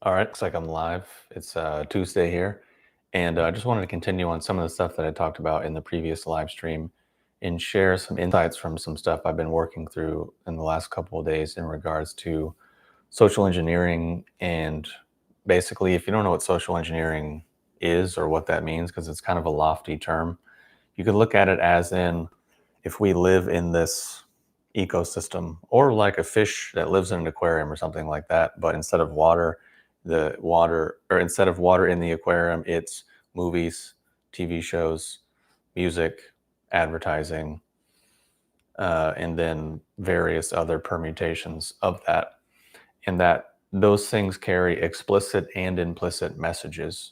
All right, looks like I'm live. It's Tuesday here, and I just wanted to continue on some of the stuff that I talked about in the previous live stream and share some insights from some stuff I've been working through in the last couple of days in regards to social engineering. And basically, if you don't know what social engineering is or what that means, because it's kind of a lofty term, you could look at it as in if we live in this ecosystem or like a fish that lives in an aquarium or something like that, but instead of water in the aquarium, it's movies, TV shows, music, advertising, and then various other permutations of that. And that those things carry explicit and implicit messages.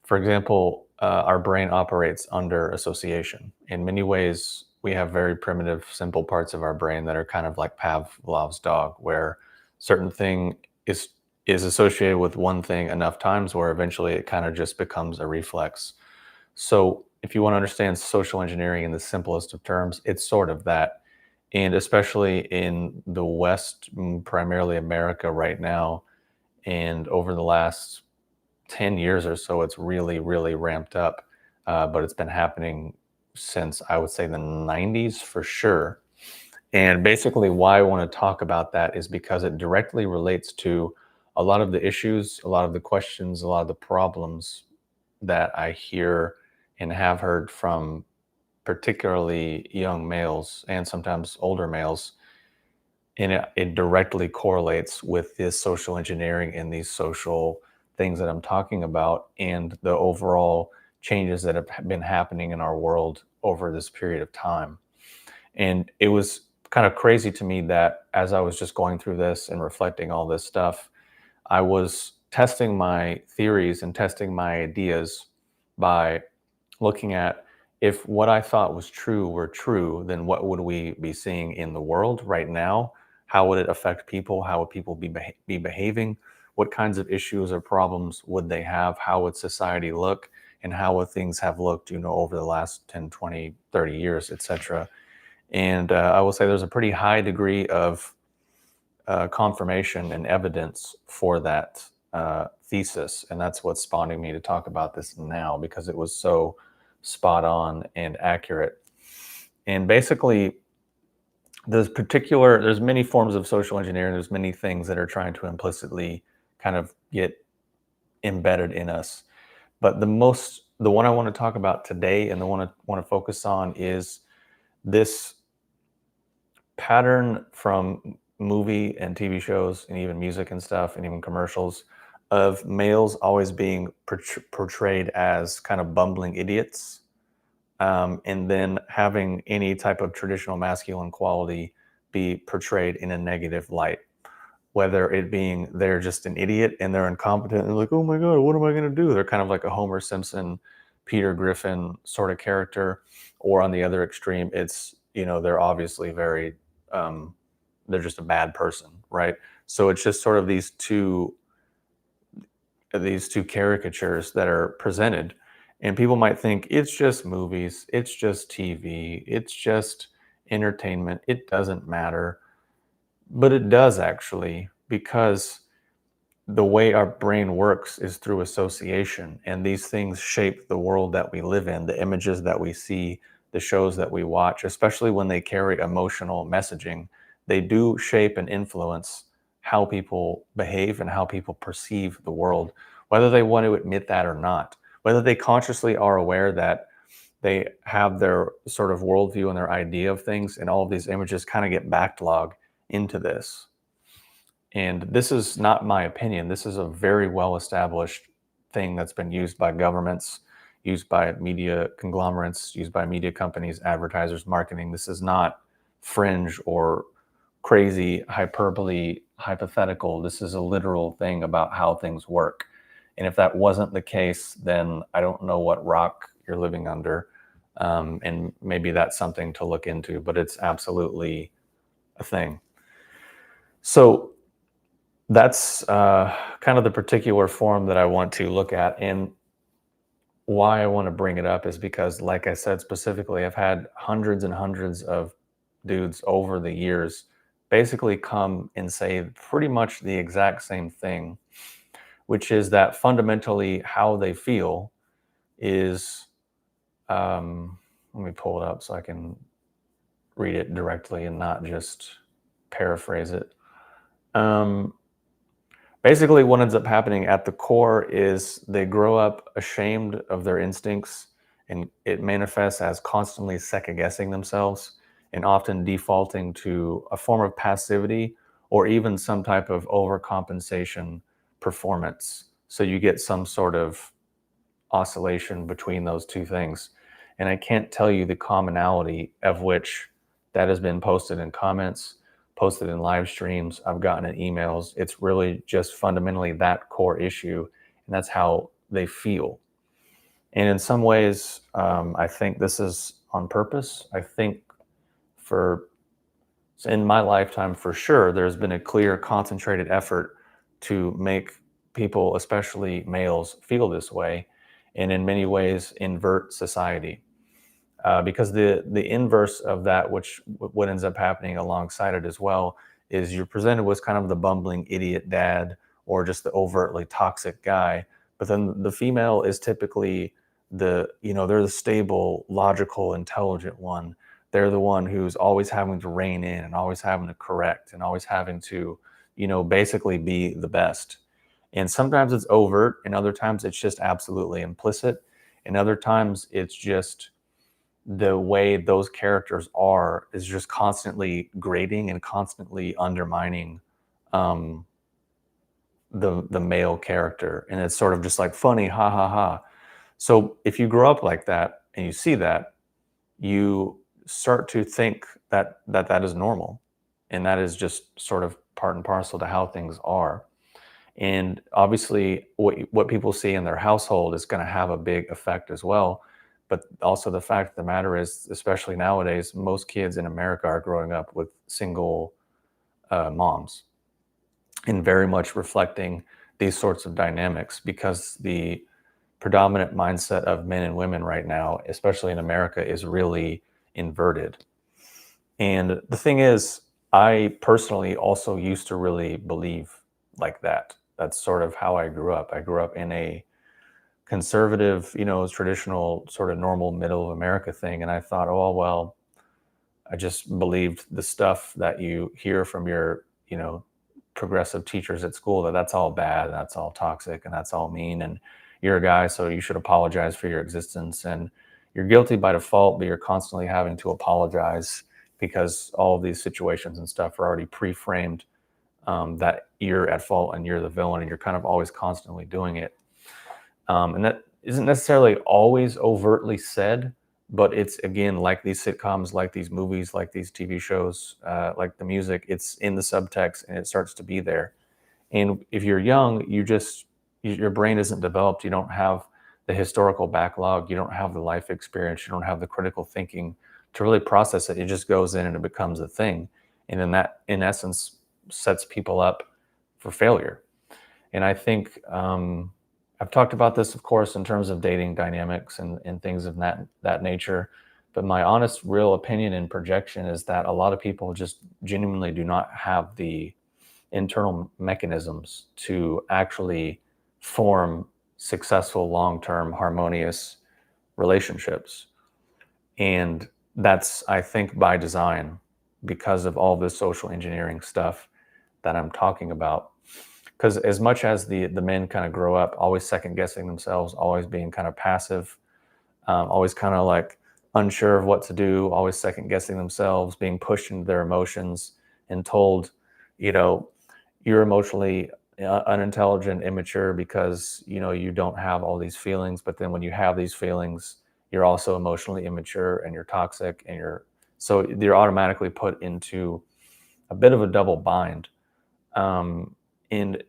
For example, our brain operates under association. In many ways, we have very primitive, simple parts of our brain that are kind of like Pavlov's dog, where certain thing is associated with one thing enough times where eventually it kind of just becomes a reflex. So, if you want to understand social engineering in the simplest of terms, it's sort of that. And especially in the West, primarily America right now, and over the last 10 years or so, it's really, really ramped up. But it's been happening since I would say the 90s for sure. And basically, why I want to talk about that is because it directly relates to a lot of the issues, a lot of the questions, a lot of the problems that I hear and have heard from particularly young males and sometimes older males. And it directly correlates with this social engineering and these social things that I'm talking about and the overall changes that have been happening in our world over this period of time. And it was kind of crazy to me that as I was just going through this and reflecting all this stuff, I was testing my theories and testing my ideas by looking at if what I thought was true were true, then what would we be seeing in the world right now? How would it affect people? How would people be behaving? What kinds of issues or problems would they have? How would society look? And how would things have looked, over the last 10, 20, 30 years, etc. And I will say there's a pretty high degree of confirmation and evidence for that thesis. And that's what's spawning me to talk about this now because it was so spot on and accurate. And basically, there's many forms of social engineering. There's many things that are trying to implicitly kind of get embedded in us. But the one I want to talk about today and the one I want to focus on is this pattern from movie and TV shows and even music and stuff and even commercials of males always being portrayed as kind of bumbling idiots, and then having any type of traditional masculine quality be portrayed in a negative light, whether it being they're just an idiot and they're incompetent and like, oh my god, what am I going to do? They're kind of like a Homer Simpson, Peter Griffin sort of character, or on the other extreme, it's they're obviously very they're just a bad person, right? So it's just sort of these two caricatures that are presented, and people might think it's just movies, it's just TV, it's just entertainment, it doesn't matter, but it does actually, because the way our brain works is through association, and these things shape the world that we live in, the images that we see, the shows that we watch, especially when they carry emotional messaging. They do shape and influence how people behave and how people perceive the world, whether they want to admit that or not, whether they consciously are aware that they have their sort of worldview and their idea of things, and all of these images kind of get backlogged into this. And this is not my opinion. This is a very well established thing that's been used by governments, used by media conglomerates, used by media companies, advertisers, marketing. This is not fringe or crazy hyperbole, hypothetical. This is a literal thing about how things work. And if that wasn't the case, then I don't know what rock you're living under. And maybe that's something to look into, but it's absolutely a thing. So that's kind of the particular form that I want to look at. And why I want to bring it up is because, like I said, specifically, I've had hundreds and hundreds of dudes over the years basically come and say pretty much the exact same thing, which is that fundamentally how they feel is, let me pull it up so I can read it directly and not just paraphrase it. Basically, what ends up happening at the core is they grow up ashamed of their instincts, and it manifests as constantly second guessing themselves and often defaulting to a form of passivity or even some type of overcompensation performance. So you get some sort of oscillation between those two things. And I can't tell you the commonality of which that has been posted in comments, posted in live streams, I've gotten in emails. It's really just fundamentally that core issue, and that's how they feel. And in some ways, I think this is on purpose. I think for in my lifetime, for sure, there's been a clear, concentrated effort to make people, especially males, feel this way, and in many ways invert society. Because the inverse of that, which what ends up happening alongside it as well, is you're presented with kind of the bumbling idiot dad or just the overtly toxic guy. But then the female is typically they're the stable, logical, intelligent one. They're the one who's always having to rein in and always having to correct and always having to, basically be the best. And sometimes it's overt, and other times it's just absolutely implicit. And other times it's just the way those characters are is just constantly grading and constantly undermining um, the male character, and it's sort of just like funny, ha ha ha. So if you grow up like that and you see that, you start to think that is normal, and that is just sort of part and parcel to how things are. And obviously, what people see in their household is going to have a big effect as well. But also, the fact of the matter is, especially nowadays, most kids in America are growing up with single moms and very much reflecting these sorts of dynamics because the predominant mindset of men and women right now, especially in America, is really inverted. And the thing is, I personally also used to really believe like that. That's sort of how I grew up. I grew up in a conservative, traditional sort of normal middle of America thing. And I thought, oh, well, I just believed the stuff that you hear from your, progressive teachers at school that's all bad, and that's all toxic, and that's all mean. And you're a guy, so you should apologize for your existence. And you're guilty by default, but you're constantly having to apologize because all of these situations and stuff are already pre-framed, that you're at fault and you're the villain, and you're kind of always constantly doing it. And that isn't necessarily always overtly said, but it's, again, like these sitcoms, like these movies, like these TV shows, like the music, it's in the subtext and it starts to be there. And if you're young, your brain isn't developed. You don't have the historical backlog. You don't have the life experience. You don't have the critical thinking to really process it. It just goes in and it becomes a thing. And then that, in essence, sets people up for failure. And I think I've talked about this, of course, in terms of dating dynamics and things of that nature. But my honest, real opinion and projection is that a lot of people just genuinely do not have the internal mechanisms to actually form successful, long-term, harmonious relationships. And that's, I think, by design, because of all this social engineering stuff that I'm talking about. Because as much as the men kind of grow up always second guessing themselves, always being kind of passive, always kind of like unsure of what to do, always second guessing themselves, being pushed into their emotions and told, you're emotionally unintelligent, immature because, you don't have all these feelings. But then when you have these feelings, you're also emotionally immature and you're toxic, and so you're automatically put into a bit of a double bind. And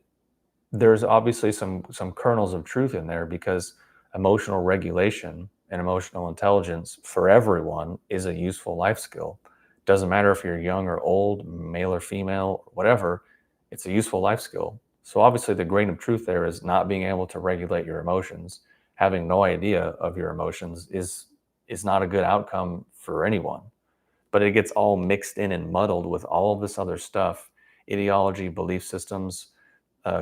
there's obviously some kernels of truth in there, because emotional regulation and emotional intelligence for everyone is a useful life skill. Doesn't matter if you're young or old, male or female, whatever, it's a useful life skill. So obviously the grain of truth there is not being able to regulate your emotions. Having no idea of your emotions is not a good outcome for anyone. But it gets all mixed in and muddled with all of this other stuff: ideology, belief systems,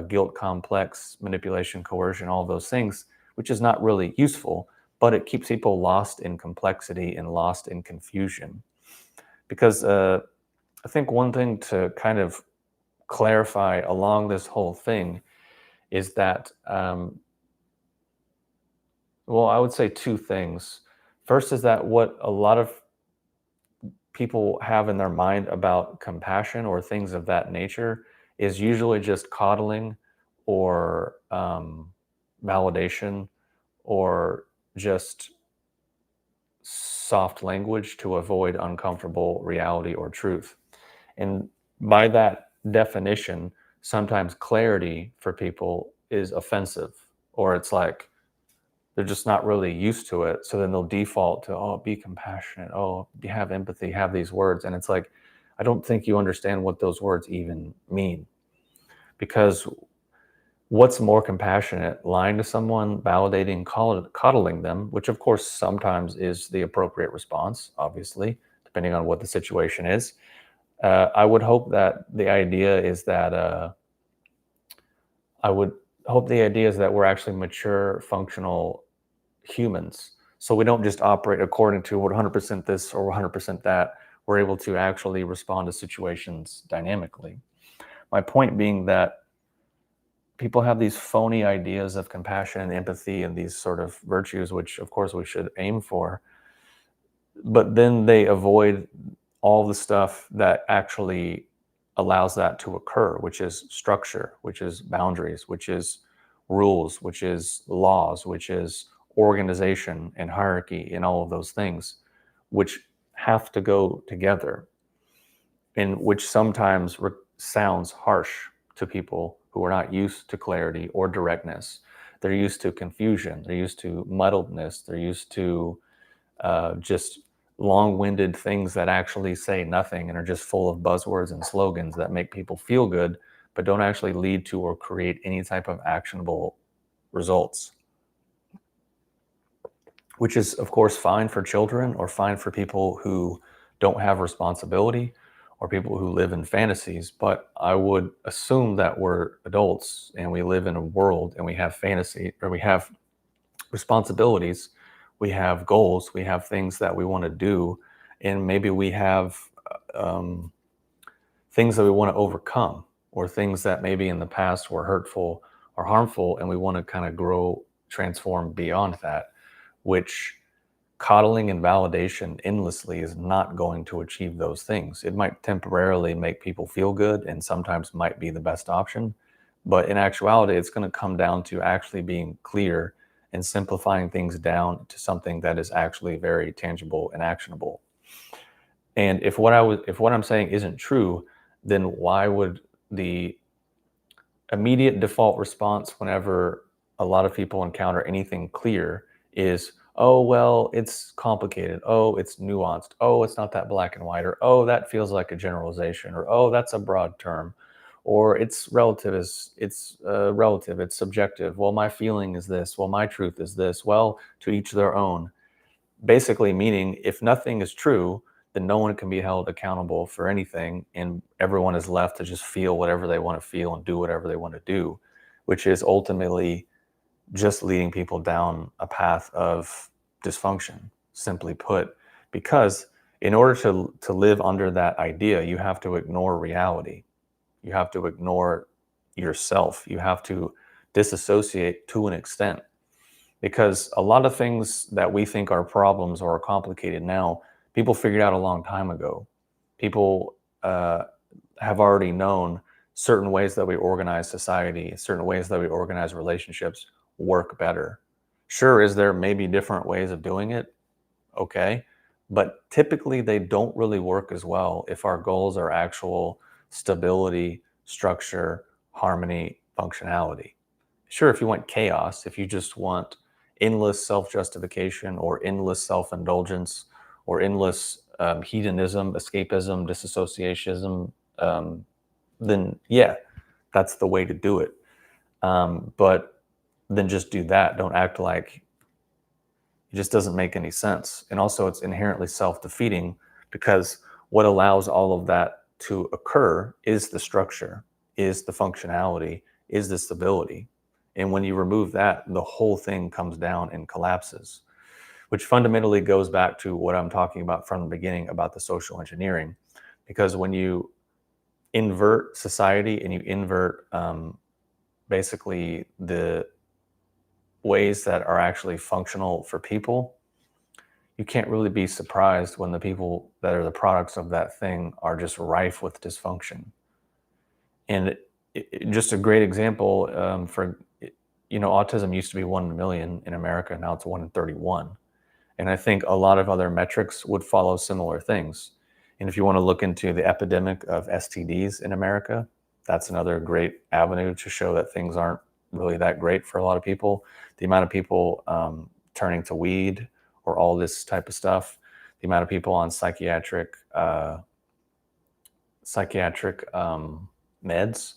guilt complex, manipulation, coercion, all those things, which is not really useful, but it keeps people lost in complexity and lost in confusion. Because I think one thing to kind of clarify along this whole thing is that, well, I would say two things. First is that what a lot of people have in their mind about compassion or things of that nature is usually just coddling or validation or just soft language to avoid uncomfortable reality or truth. And by that definition, sometimes clarity for people is offensive, or it's like they're just not really used to it. So then they'll default to, oh, be compassionate. Oh, have empathy, have these words. And it's like, I don't think you understand what those words even mean. Because what's more compassionate, lying to someone, validating, coddling them, which of course sometimes is the appropriate response, obviously, depending on what the situation is. I would hope that the idea is that we're actually mature, functional humans. So we don't just operate according to 100% this or 100% that. We're able to actually respond to situations dynamically. My point being that people have these phony ideas of compassion and empathy and these sort of virtues, which of course we should aim for, but then they avoid all the stuff that actually allows that to occur, which is structure, which is boundaries, which is rules, which is laws, which is organization and hierarchy and all of those things, which have to go together, and which sometimes sounds harsh to people who are not used to clarity or directness. They're used to confusion. They're used to muddledness. They're used to just long-winded things that actually say nothing and are just full of buzzwords and slogans that make people feel good, but don't actually lead to or create any type of actionable results. Which is, of course, fine for children or fine for people who don't have responsibility or people who live in fantasies. But I would assume that we're adults and we live in a world and we have fantasy, or we have responsibilities, we have goals, we have things that we want to do, and maybe we have things that we want to overcome, or things that maybe in the past were hurtful or harmful, and we want to kind of grow, transform beyond that, which coddling and validation endlessly is not going to achieve those things. It might temporarily make people feel good and sometimes might be the best option, but in actuality, it's going to come down to actually being clear and simplifying things down to something that is actually very tangible and actionable. And if what I'm saying isn't true, then why would the immediate default response whenever a lot of people encounter anything clear is, oh, well, it's complicated. Oh, it's nuanced. Oh, it's not that black and white. Or, oh, that feels like a generalization. Or, oh, that's a broad term. Or it's relative. It's subjective. Well, my feeling is this. Well, my truth is this. Well, to each their own. Basically meaning if nothing is true, then no one can be held accountable for anything, and everyone is left to just feel whatever they want to feel and do whatever they want to do, which is ultimately just leading people down a path of dysfunction, simply put. Because in order to live under that idea, you have to ignore reality. You have to ignore yourself. You have to disassociate to an extent. Because a lot of things that we think are problems or are complicated now, people figured out a long time ago. People have already known certain ways that we organize society, certain ways that we organize relationships work better. Sure, is there maybe different ways of doing it? Okay. But typically they don't really work as well if our goals are actual stability, structure, harmony, functionality. Sure, if you want chaos, if you just want endless self-justification or endless self-indulgence or endless hedonism, escapism, disassociationism, then yeah, that's the way to do it. But then just do that. Don't act like it just doesn't make any sense. And also it's inherently self-defeating because what allows all of that to occur is the structure, is the functionality, is the stability. And when you remove that, the whole thing comes down and collapses, which fundamentally goes back to what I'm talking about from the beginning about the social engineering. Because when you invert society and you invert basically the ways that are actually functional for people, you can't really be surprised when the people that are the products of that thing are just rife with dysfunction. And just a great example for, autism used to be 1 in a million in America. Now it's 1 in 31. And I think a lot of other metrics would follow similar things. And if you want to look into the epidemic of STDs in America, that's another great avenue to show that things aren't really that great for a lot of people. The amount of people turning to weed or all this type of stuff, the amount of people on psychiatric meds,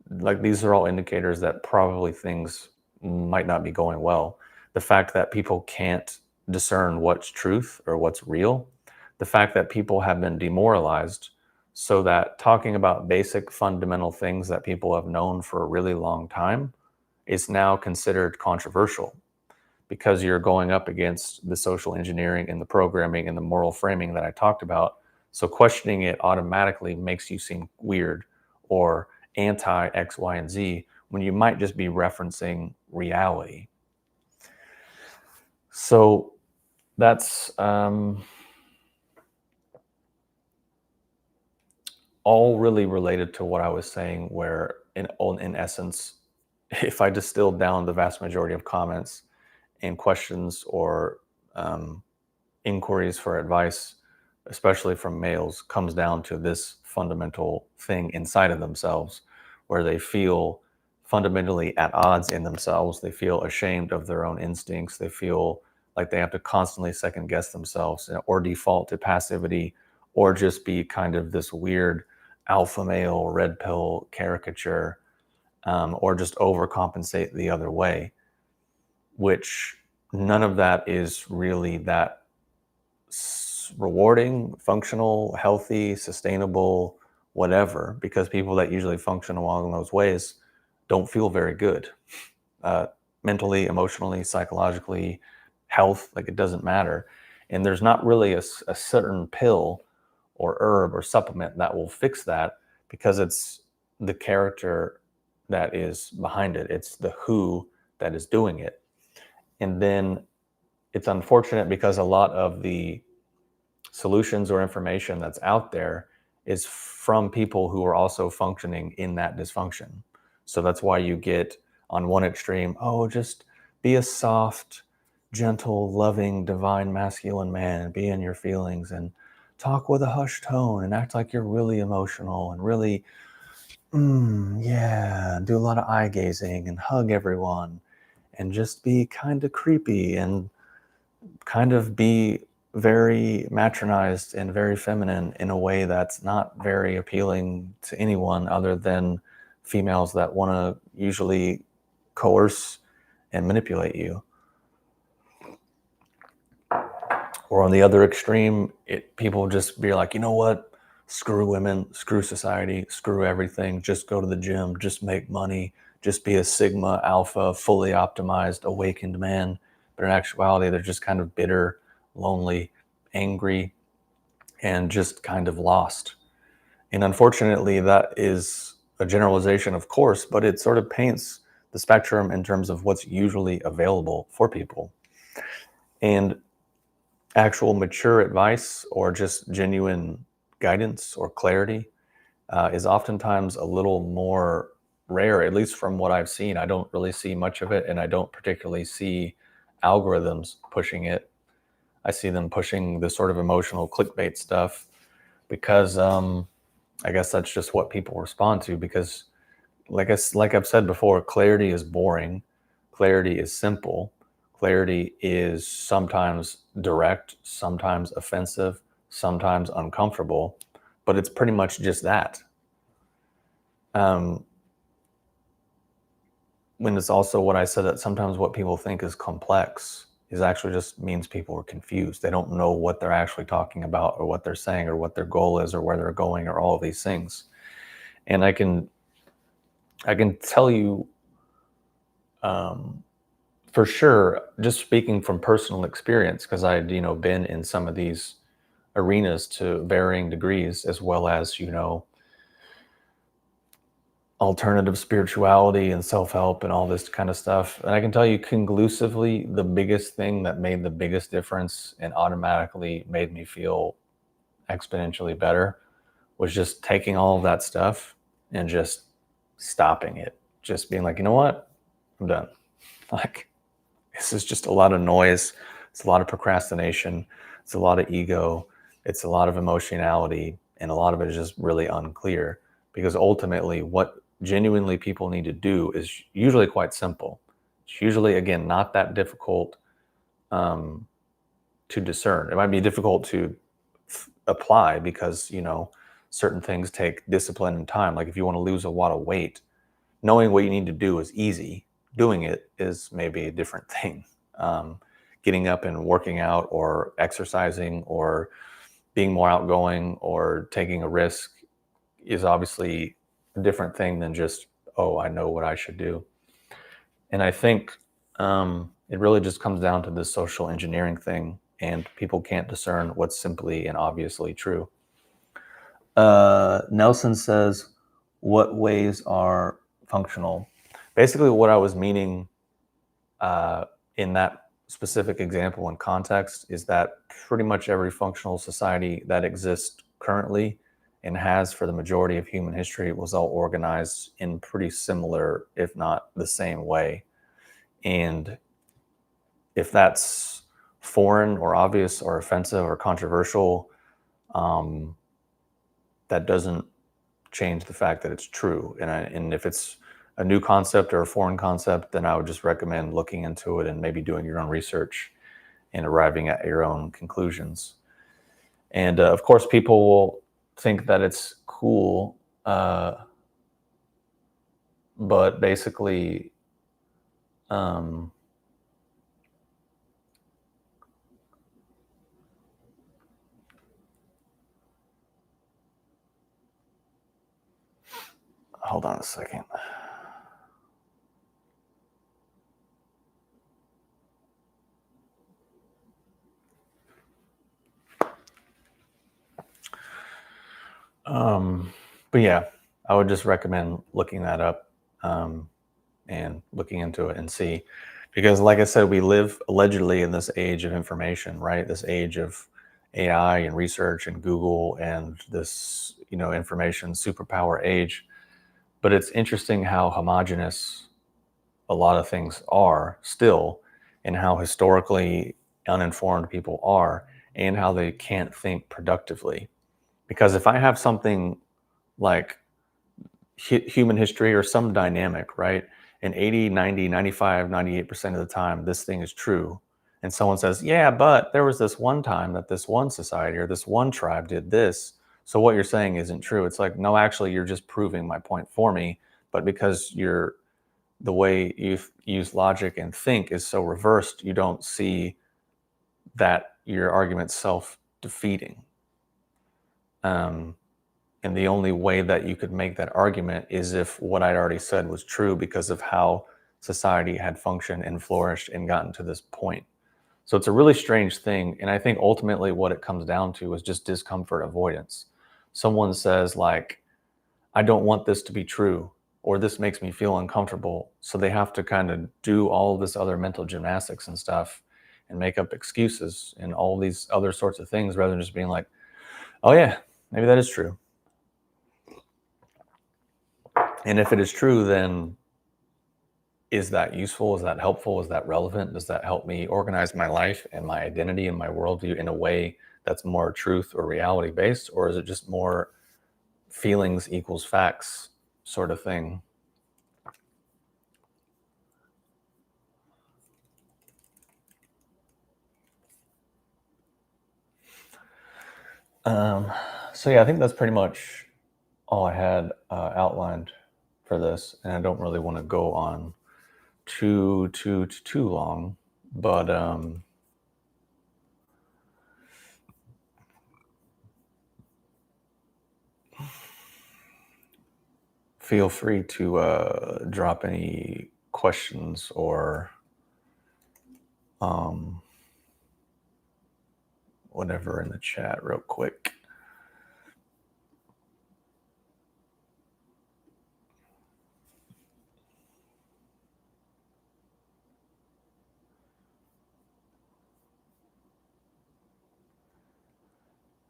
like these are all indicators that probably things might not be going well. The fact that people can't discern what's truth or what's real, the fact that people have been demoralized, so that talking about basic fundamental things that people have known for a really long time is now considered controversial, because you're going up against the social engineering and the programming and the moral framing that I talked about. So questioning it automatically makes you seem weird or anti X, Y, and Z, when you might just be referencing reality. So that's all really related to what I was saying, where in essence, if I distilled down the vast majority of comments and questions or inquiries for advice, especially from males, comes down to this fundamental thing inside of themselves, where they feel fundamentally at odds in themselves. They feel ashamed of their own instincts. They feel like they have to constantly second guess themselves or default to passivity, or just be kind of this weird alpha male red pill caricature, or just overcompensate the other way, which none of that is really that rewarding, functional, healthy, sustainable, whatever, because people that usually function along those ways don't feel very good. Mentally, emotionally, psychologically, health, like it doesn't matter. And there's not really a certain pill or herb or supplement that will fix that, because it's the character that is behind it. It's the who that is doing it. And then it's unfortunate because a lot of the solutions or information that's out there is from people who are also functioning in that dysfunction. So that's why you get on one extreme, oh, just be a soft, gentle, loving, divine, masculine man and be in your feelings and talk with a hushed tone and act like you're really emotional and really, yeah, do a lot of eye gazing and hug everyone and just be kind of creepy and kind of be very matronized and very feminine in a way that's not very appealing to anyone other than females that want to usually coerce and manipulate you. Or on the other extreme, people just be like, you know what? Screw women, screw society, screw everything. Just go to the gym, just make money, just be a sigma, alpha, fully optimized, awakened man. But in actuality, they're just kind of bitter, lonely, angry, and just kind of lost. And unfortunately, that is a generalization, of course, but it sort of paints the spectrum in terms of what's usually available for people. And actual mature advice or just genuine guidance or clarity is oftentimes a little more rare, at least from what I've seen. I don't really see much of it, and I don't particularly see algorithms pushing it. I see them pushing the sort of emotional clickbait stuff because I guess that's just what people respond to, because like I've said before, clarity is boring. Clarity is simple. Clarity is sometimes direct, sometimes offensive, sometimes uncomfortable, but it's pretty much just that. When it's also what I said, that sometimes what people think is complex is actually just means people are confused. They don't know what they're actually talking about or what they're saying or what their goal is or where they're going or all of these things. And I can I can tell you for sure, just speaking from personal experience, because I'd been in some of these arenas to varying degrees, as well as alternative spirituality and self-help and all this kind of stuff. And I can tell you conclusively, the biggest thing that made the biggest difference and automatically made me feel exponentially better was just taking all of that stuff and just stopping it. Just being like, you know what? I'm done. Like, this is just a lot of noise. It's a lot of procrastination. It's a lot of ego. It's a lot of emotionality. And a lot of it is just really unclear, because ultimately what genuinely people need to do is usually quite simple. It's usually, again, not that difficult to discern. It might be difficult to apply because, certain things take discipline and time. Like if you want to lose a lot of weight, knowing what you need to do is easy. Doing it is maybe a different thing. Getting up and working out or exercising or being more outgoing or taking a risk is obviously a different thing than just, oh, I know what I should do. And I think it really just comes down to this social engineering thing, and people can't discern what's simply and obviously true. Nelson says, what ways are functional? Basically, what I was meaning in that specific example and context is that pretty much every functional society that exists currently and has for the majority of human history was all organized in pretty similar, if not the same way. And if that's foreign or obvious or offensive or controversial, that doesn't change the fact that it's true. And if it's a new concept or a foreign concept, then I would just recommend looking into it and maybe doing your own research and arriving at your own conclusions. And of course, people will think that it's cool, but basically, hold on a second. But yeah, I would just recommend looking that up and looking into it and see, because like I said, we live allegedly in this age of information, right? This age of AI and research and Google and this, information superpower age. But it's interesting how homogenous a lot of things are still, and how historically uninformed people are, and how they can't think productively. Because if I have something like human history or some dynamic, right? And 80, 90, 95, 98% of the time, this thing is true. And someone says, yeah, but there was this one time that this one society or this one tribe did this. So what you're saying isn't true. It's like, no, actually, you're just proving my point for me. But because the way you use logic and think is so reversed, you don't see that your argument's self-defeating. And the only way that you could make that argument is if what I'd already said was true, because of how society had functioned and flourished and gotten to this point. So it's a really strange thing. And I think ultimately what it comes down to is just discomfort avoidance. Someone says, like, I don't want this to be true, or this makes me feel uncomfortable. So they have to kind of do all of this other mental gymnastics and stuff and make up excuses and all these other sorts of things, rather than just being like, oh yeah, maybe that is true. And if it is true, then is that useful? Is that helpful? Is that relevant? Does that help me organize my life and my identity and my worldview in a way that's more truth or reality based? Or is it just more feelings equals facts sort of thing? So yeah, I think that's pretty much all I had outlined for this. And I don't really want to go on too long, but feel free to drop any questions or whatever in the chat real quick.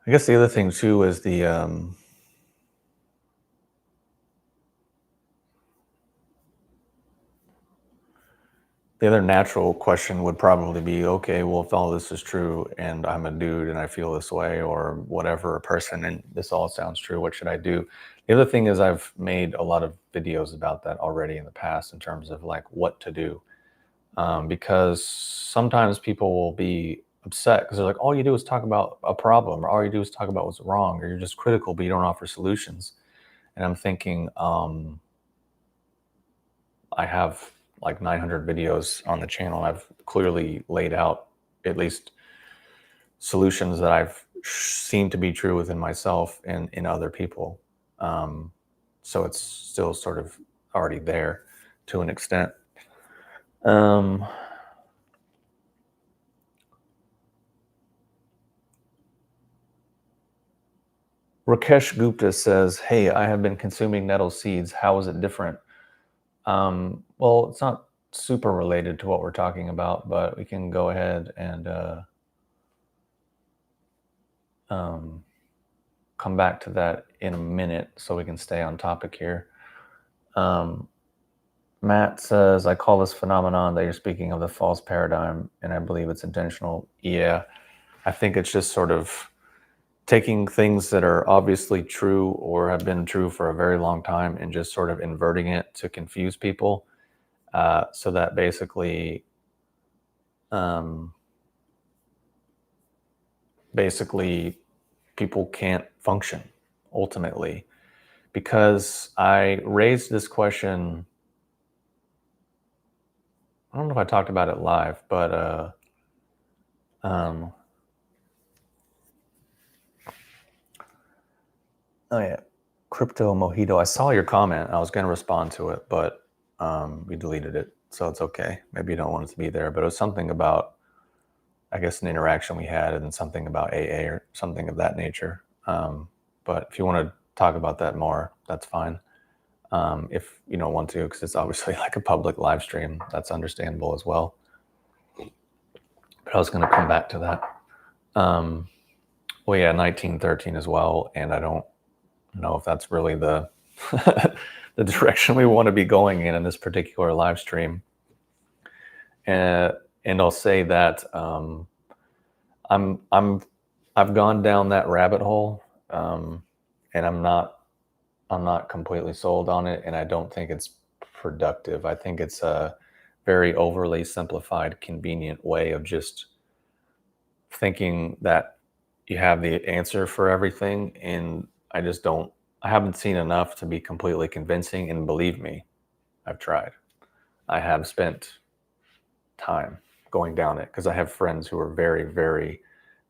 I guess the other thing too is the other natural question would probably be, okay, well, if all this is true and I'm a dude and I feel this way or whatever, a person, and this all sounds true, what should I do? The other thing is I've made a lot of videos about that already in the past in terms of like what to do. Because sometimes people will be upset because they're like, all you do is talk about a problem, or all you do is talk about what's wrong, or you're just critical, but you don't offer solutions. And I'm thinking, I have like 900 videos on the channel. I've clearly laid out at least solutions that I've seen to be true within myself and in other people. So it's still sort of already there to an extent. Rakesh Gupta says, hey, I have been consuming nettle seeds. How is it different? Well, it's not super related to what we're talking about, but we can go ahead and come back to that in a minute so we can stay on topic here. Matt says, I call this phenomenon that you're speaking of the false paradigm, and I believe it's intentional. Yeah, I think it's just sort of taking things that are obviously true or have been true for a very long time and just sort of inverting it to confuse people, so that basically people can't function ultimately. Because I raised this question, I don't know if I talked about it live, but oh yeah, Crypto Mojito. I saw your comment. I was going to respond to it, but we deleted it, so it's okay. Maybe you don't want it to be there, but it was something about, I guess, an interaction we had and something about AA or something of that nature. But if you want to talk about that more, that's fine. If you don't want to, because it's obviously like a public live stream, that's understandable as well. But I was going to come back to that. Well, yeah, 1913 as well, and I don't know if that's really the the direction we want to be going in this particular live stream. And I'll say that I've gone down that rabbit hole, and I'm not completely sold on it, and I don't think it's productive. I think it's a very overly simplified, convenient way of just thinking that you have the answer for everything, and I haven't seen enough to be completely convincing, and believe me, I've tried. I have spent time going down it because I have friends who are very, very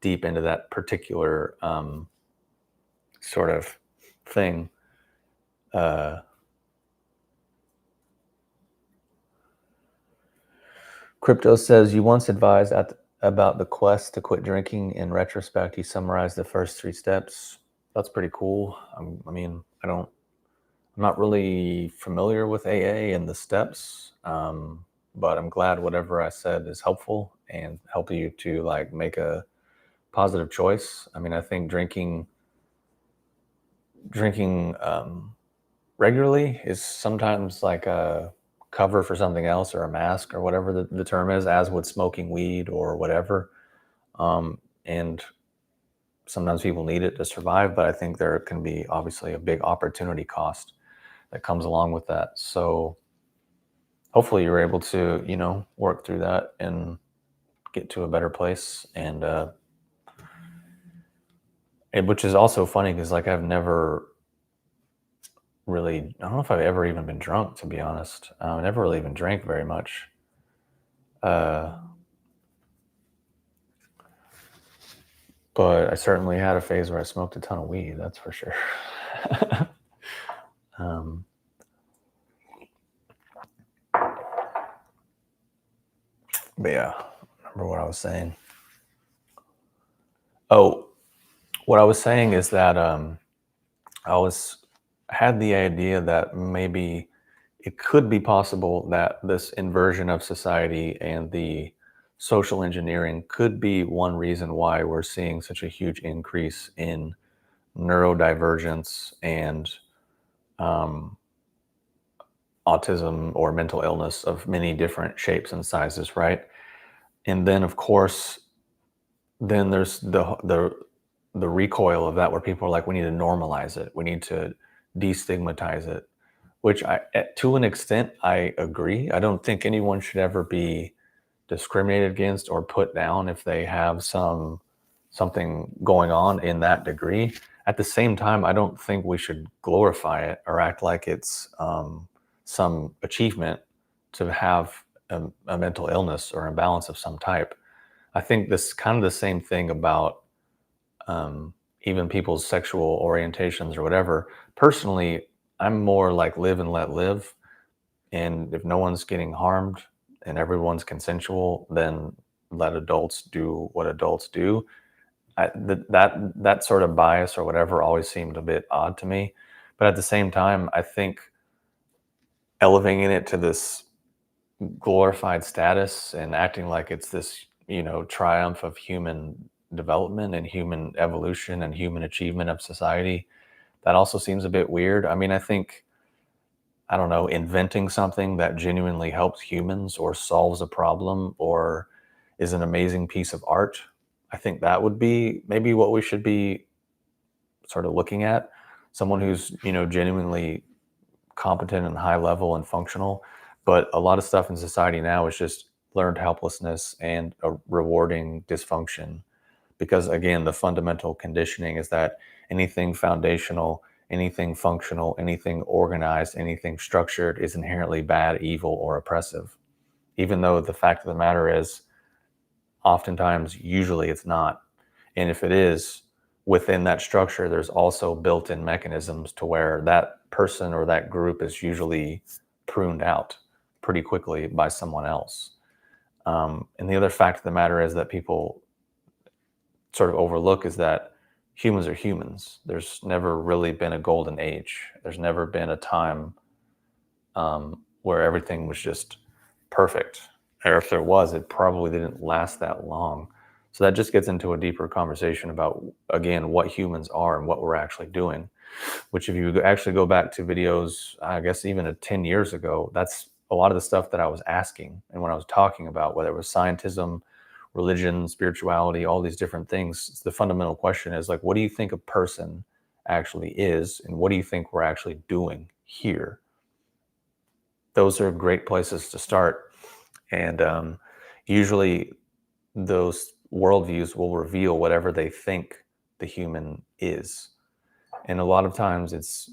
deep into that particular sort of thing. Crypto says, you once advised about the quest to quit drinking. In retrospect, you summarized the first 3 steps. That's pretty cool. I'm not really familiar with AA and the steps, but I'm glad whatever I said is helpful and help you to like make a positive choice. I mean, I think drinking regularly is sometimes like a cover for something else or a mask or whatever the term is, as with smoking weed or whatever. And sometimes people need it to survive, but I think there can be obviously a big opportunity cost that comes along with that. So hopefully you're able to, work through that and get to a better place. And which is also funny because like I've never really, I don't know if I've ever even been drunk, to be honest. I never really even drank very much. But I certainly had a phase where I smoked a ton of weed, that's for sure. But yeah, remember what I was saying. Oh, what I was saying is that I had the idea that maybe it could be possible that this inversion of society and the social engineering could be one reason why we're seeing such a huge increase in neurodivergence and um, autism or mental illness of many different shapes and sizes, right? And then, of course, then there's the recoil of that, where people are like, we need to normalize it, we need to destigmatize it, which to an extent, I agree. I don't think anyone should ever be discriminated against or put down if they have something going on in that degree. At the same time, I don't think we should glorify it or act like it's some achievement to have a mental illness or imbalance of some type. I think this kind of the same thing about even people's sexual orientations or whatever. Personally, I'm more like live and let live. And if no one's getting harmed and everyone's consensual, then let adults do what adults do. That sort of bias or whatever always seemed a bit odd to me. But at the same time, I think elevating it to this glorified status and acting like it's this, triumph of human development and human evolution and human achievement of society, that also seems a bit weird. I mean, I don't know, inventing something that genuinely helps humans or solves a problem or is an amazing piece of art, I think that would be maybe what we should be sort of looking at. Someone who's, genuinely competent and high level and functional. But a lot of stuff in society now is just learned helplessness and a rewarding dysfunction. Because again, the fundamental conditioning is that anything foundational, anything functional, anything organized, anything structured is inherently bad, evil, or oppressive. Even though the fact of the matter is, oftentimes, usually it's not. And if it is, within that structure, there's also built in mechanisms to where that person or that group is usually pruned out pretty quickly by someone else. And the other fact of the matter is that people sort of overlook is that humans are humans. There's never really been a golden age. There's never been a time where everything was just perfect. Or if there was, it probably didn't last that long. So that just gets into a deeper conversation about, again, what humans are and what we're actually doing. Which if you actually go back to videos, I guess even 10 years ago, that's a lot of the stuff that I was asking. And when I was talking about whether it was scientism, religion, spirituality, all these different things, the fundamental question is like, what do you think a person actually is? And what do you think we're actually doing here? Those are great places to start. And usually those worldviews will reveal whatever they think the human is. And a lot of times it's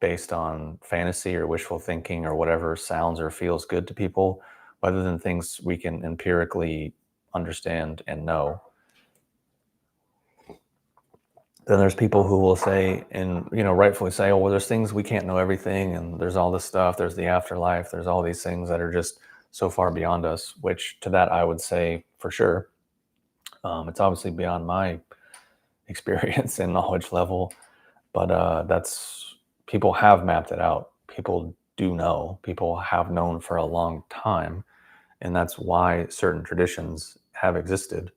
based on fantasy or wishful thinking or whatever sounds or feels good to people, rather than things we can empirically understand and know. Then there's people who will say, and rightfully say, oh, well, there's things we can't know everything, and there's all this stuff, there's the afterlife, there's all these things that are just so far beyond us, which to that I would say for sure. It's obviously beyond my experience and knowledge level, but that's, people have mapped it out. People do know, people have known for a long time. And that's why certain traditions have existed,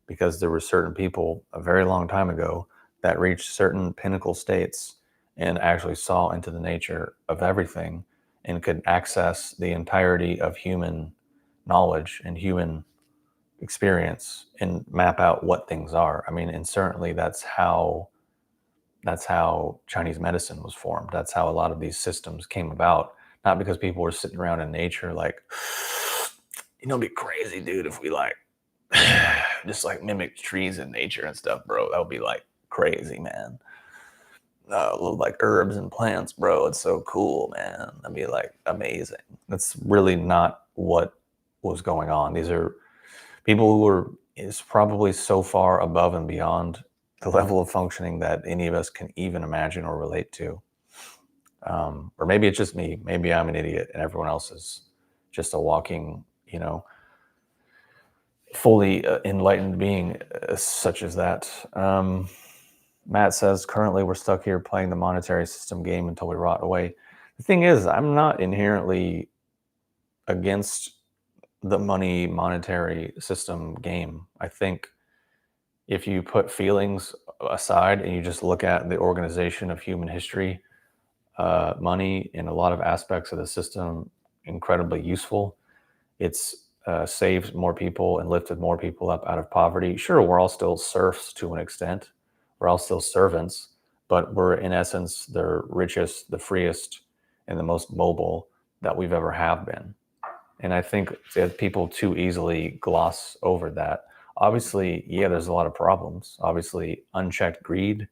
because there were certain people a very long time ago that reached certain pinnacle states and actually saw into the nature of everything and could access the entirety of human knowledge and human experience and map out what things are. I mean, and certainly that's how Chinese medicine was formed. That's how a lot of these systems came about. Not because people were sitting around in nature like, it'd be crazy, dude, if we like just like mimic trees in nature and stuff, bro. That would be like crazy, man. Little like herbs and plants, bro. It's so cool, man. That'd be like amazing. That's really not what was going on. These are people who were is probably so far above and beyond the level of functioning that any of us can even imagine or relate to. Or maybe it's just me. Maybe I'm an idiot and everyone else is just a walking, fully enlightened being such as that. Matt says, currently we're stuck here playing the monetary system game until we rot away. The thing is, I'm not inherently against the monetary system game. I think if you put feelings aside and you just look at the organization of human history, money in a lot of aspects of the system incredibly useful. It's saved more people and lifted more people up out of poverty. Sure, we're all still serfs to an extent. We're all still servants, but we're in essence the richest, the freest, and the most mobile that we've ever have been. And I think that people too easily gloss over that. Obviously, yeah, there's a lot of problems. Obviously, unchecked greed,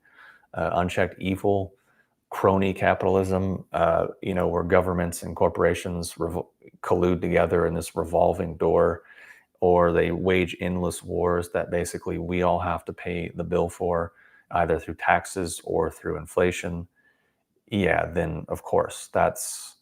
unchecked evil, crony capitalism, where governments and corporations collude together in this revolving door, or they wage endless wars that basically we all have to pay the bill for, either through taxes or through inflation. Yeah, then of course that's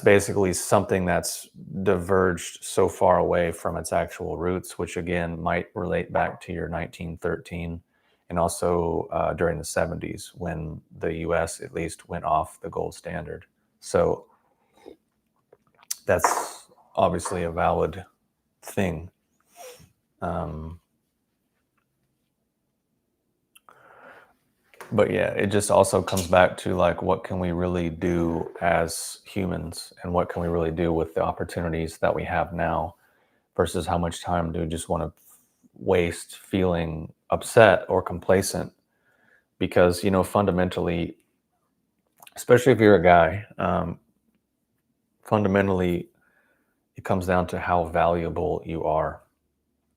basically something that's diverged so far away from its actual roots, which again might relate back to your 1913 and also during the 70s when the US at least went off the gold standard. So that's obviously a valid thing. But yeah, it just also comes back to like, what can we really do as humans, and what can we really do with the opportunities that we have now versus how much time do we just want to waste feeling upset or complacent? Because, fundamentally, especially if you're a guy, fundamentally, it comes down to how valuable you are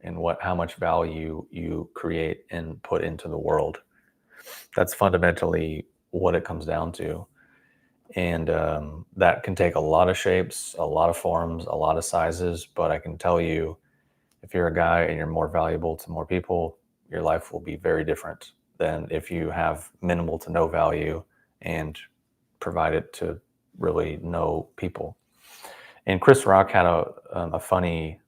and how much value you create and put into the world. That's fundamentally what it comes down to. And that can take a lot of shapes, a lot of forms, a lot of sizes. But I can tell you, if you're a guy and you're more valuable to more people, your life will be very different than if you have minimal to no value and provide it to really no people. And Chris Rock had a funny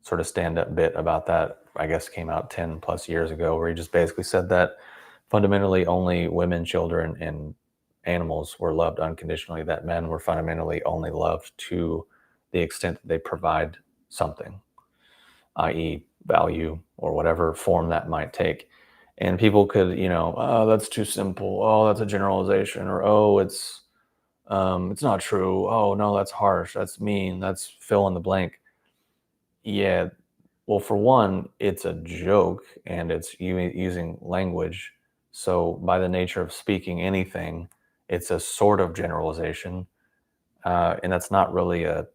sort of stand-up bit about that. I guess came out 10 plus years ago, where he just basically said that fundamentally only women, children, and animals were loved unconditionally, that men were fundamentally only loved to the extent that they provide something, i.e. value or whatever form that might take. And people could, oh, that's too simple. Oh, that's a generalization. Or, oh, it's not true. Oh, no, that's harsh. That's mean. That's fill in the blank. Yeah. Well, for one, it's a joke and it's using language. So by the nature of speaking anything, it's a sort of generalization. And it's not really a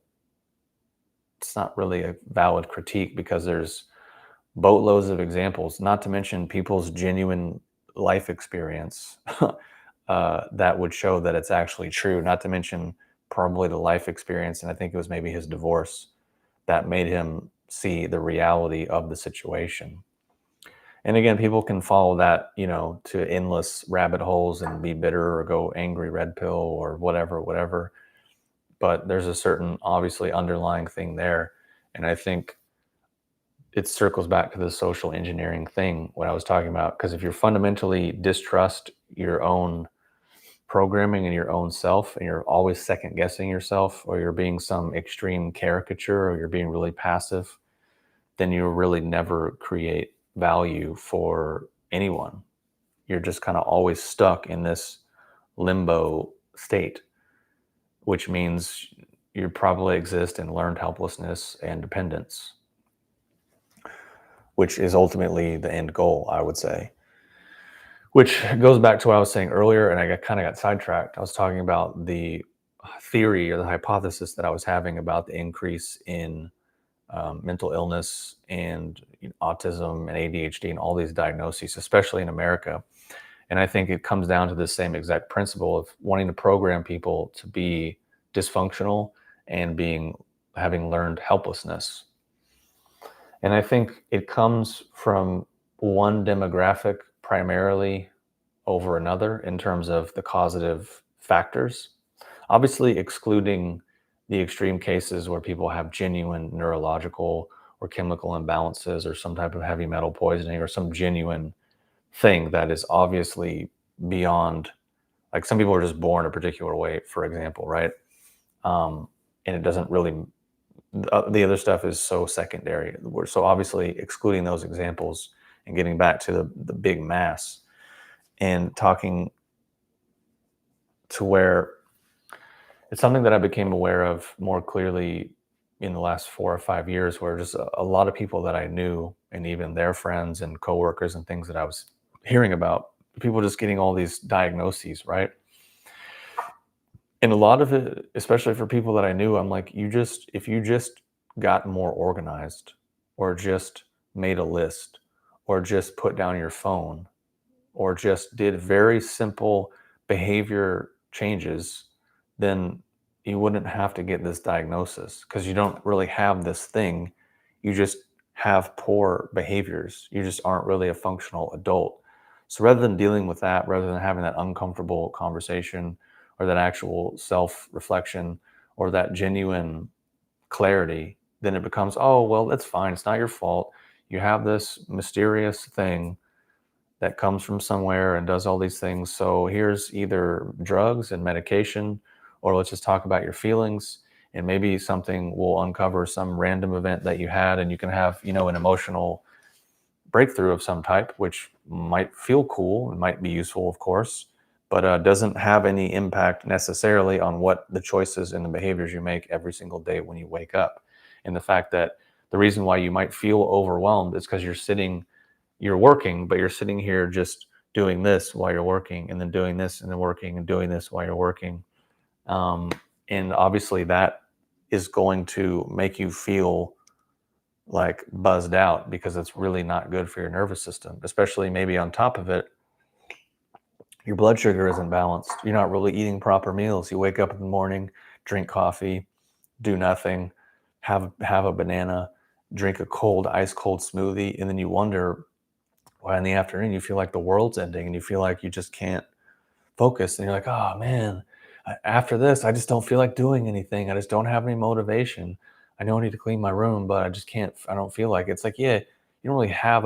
valid critique, because there's boatloads of examples, not to mention people's genuine life experience that would show that it's actually true, not to mention probably the life experience. And I think it was maybe his divorce that made him see the reality of the situation. And again, people can follow that, to endless rabbit holes and be bitter or go angry red pill or whatever. But there's a certain obviously underlying thing there. And I think it circles back to the social engineering thing, what I was talking about. Because if you're fundamentally distrust your own programming and your own self, and you're always second guessing yourself, or you're being some extreme caricature, or you're being really passive, then you really never create value for anyone. You're just kind of always stuck in this limbo state, which means you probably exist in learned helplessness and dependence, which is ultimately the end goal, I would say. Which goes back to what I was saying earlier, and I kind of got sidetracked. I was talking about the theory or the hypothesis that I was having about the increase in mental illness and autism and ADHD and all these diagnoses, especially in America. And I think it comes down to the same exact principle of wanting to program people to be dysfunctional and having learned helplessness. And I think it comes from one demographic primarily over another in terms of the causative factors, obviously excluding the extreme cases where people have genuine neurological or chemical imbalances or some type of heavy metal poisoning or some genuine thing that is obviously beyond, like some people are just born a particular way, for example, right? And it doesn't really, the other stuff is so secondary. So obviously excluding those examples and getting back to the big mass and talking to where it's something that I became aware of more clearly in the last 4 or 5 years, where just a lot of people that I knew and even their friends and coworkers and things that I was hearing about, people just getting all these diagnoses, right? And a lot of it, especially for people that I knew, I'm like, if you just got more organized or just made a list or just put down your phone or just did very simple behavior changes, then you wouldn't have to get this diagnosis because you don't really have this thing. You just have poor behaviors. You just aren't really a functional adult. So rather than dealing with that, rather than having that uncomfortable conversation or that actual self-reflection or that genuine clarity, then it becomes, oh, well, that's fine. It's not your fault. You have this mysterious thing that comes from somewhere and does all these things. So here's either drugs and medication, or let's just talk about your feelings. And maybe something will uncover some random event that you had, and you can have, an emotional breakthrough of some type, which might feel cool and might be useful, of course, but doesn't have any impact necessarily on what the choices and the behaviors you make every single day when you wake up. And the fact that the reason why you might feel overwhelmed is because you're working, but you're sitting here just doing this while you're working, and then doing this and then working and doing this while you're working. And obviously that is going to make you feel like buzzed out because it's really not good for your nervous system, especially maybe on top of it, your blood sugar isn't balanced. You're not really eating proper meals. You wake up in the morning, drink coffee, do nothing, have a banana, drink a ice cold smoothie, and then you wonder why in the afternoon you feel like the world's ending and you feel like you just can't focus. And you're like, oh man, after this, I just don't feel like doing anything. I just don't have any motivation. I know I need to clean my room, but I don't feel like it. It's like, yeah, you don't really have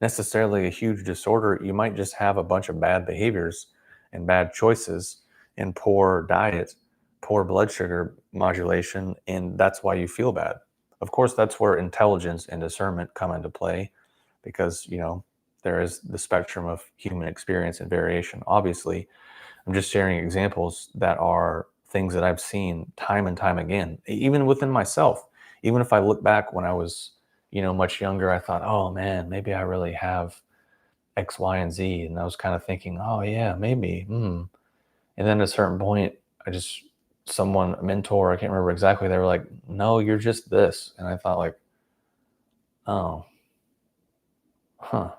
necessarily a huge disorder. You might just have a bunch of bad behaviors and bad choices and poor diet, poor blood sugar modulation, and that's why you feel bad. Of course, that's where intelligence and discernment come into play, because there is the spectrum of human experience and variation. Obviously, I'm just sharing examples that are things that I've seen time and time again, even within myself. Even if I look back when I was much younger, I thought, oh man, maybe I really have X, Y, and Z. And I was kind of thinking, oh yeah, maybe. And then at a certain point, a mentor, I can't remember exactly, they were like, no, you're just this. And I thought like, oh, huh.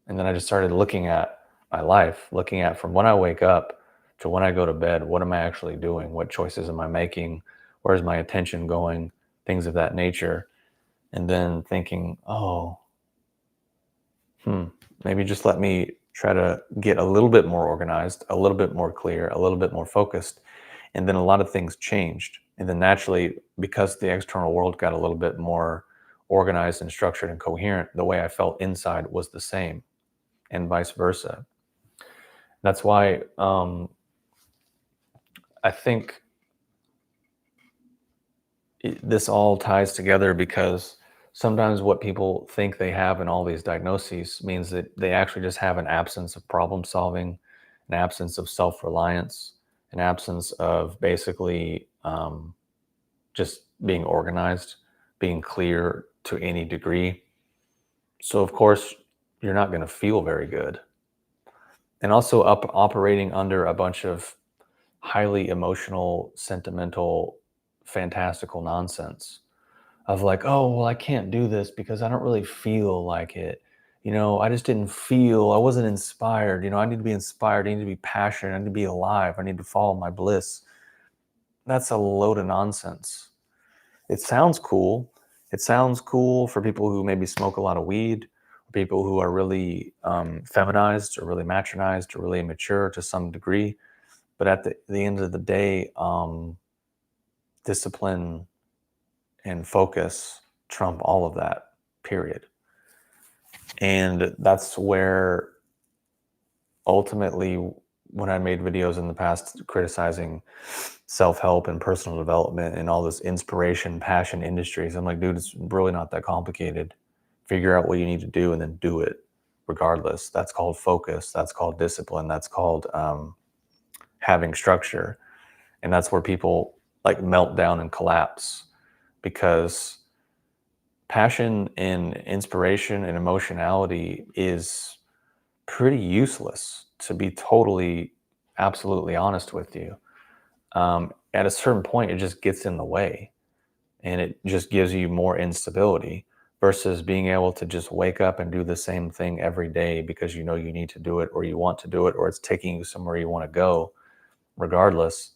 And then I just started looking at my life, looking at from when I wake up to when I go to bed, what am I actually doing? What choices am I making? Where's my attention going? Things of that nature. And then thinking, oh, maybe just let me try to get a little bit more organized, a little bit more clear, a little bit more focused. And then a lot of things changed. And then naturally, because the external world got a little bit more organized and structured and coherent, the way I felt inside was the same, and vice versa. That's why I think this all ties together, because sometimes what people think they have in all these diagnoses means that they actually just have an absence of problem solving, an absence of self-reliance, an absence of basically just being organized, being clear to any degree. So of course, you're not going to feel very good. And also operating under a bunch of highly emotional, sentimental, fantastical nonsense of like, oh, well, I can't do this because I don't really feel like it. I just didn't feel, I wasn't inspired. I need to be inspired. I need to be passionate. I need to be alive. I need to follow my bliss. That's a load of nonsense. It sounds cool. It sounds cool for people who maybe smoke a lot of weed, or people who are really feminized or really matronized or really immature to some degree. But at the end of the day, discipline and focus trump all of that, period. And that's where ultimately, when I made videos in the past criticizing self-help and personal development and all this inspiration, passion industries, I'm like, dude, it's really not that complicated. Figure out what you need to do and then do it regardless. That's called focus. That's called discipline. That's called having structure. And that's where people like melt down and collapse, because passion and inspiration and emotionality is pretty useless, to be totally, absolutely honest with you. At a certain point, it just gets in the way and it just gives you more instability versus being able to just wake up and do the same thing every day because you know you need to do it, or you want to do it, or it's taking you somewhere you want to go regardless.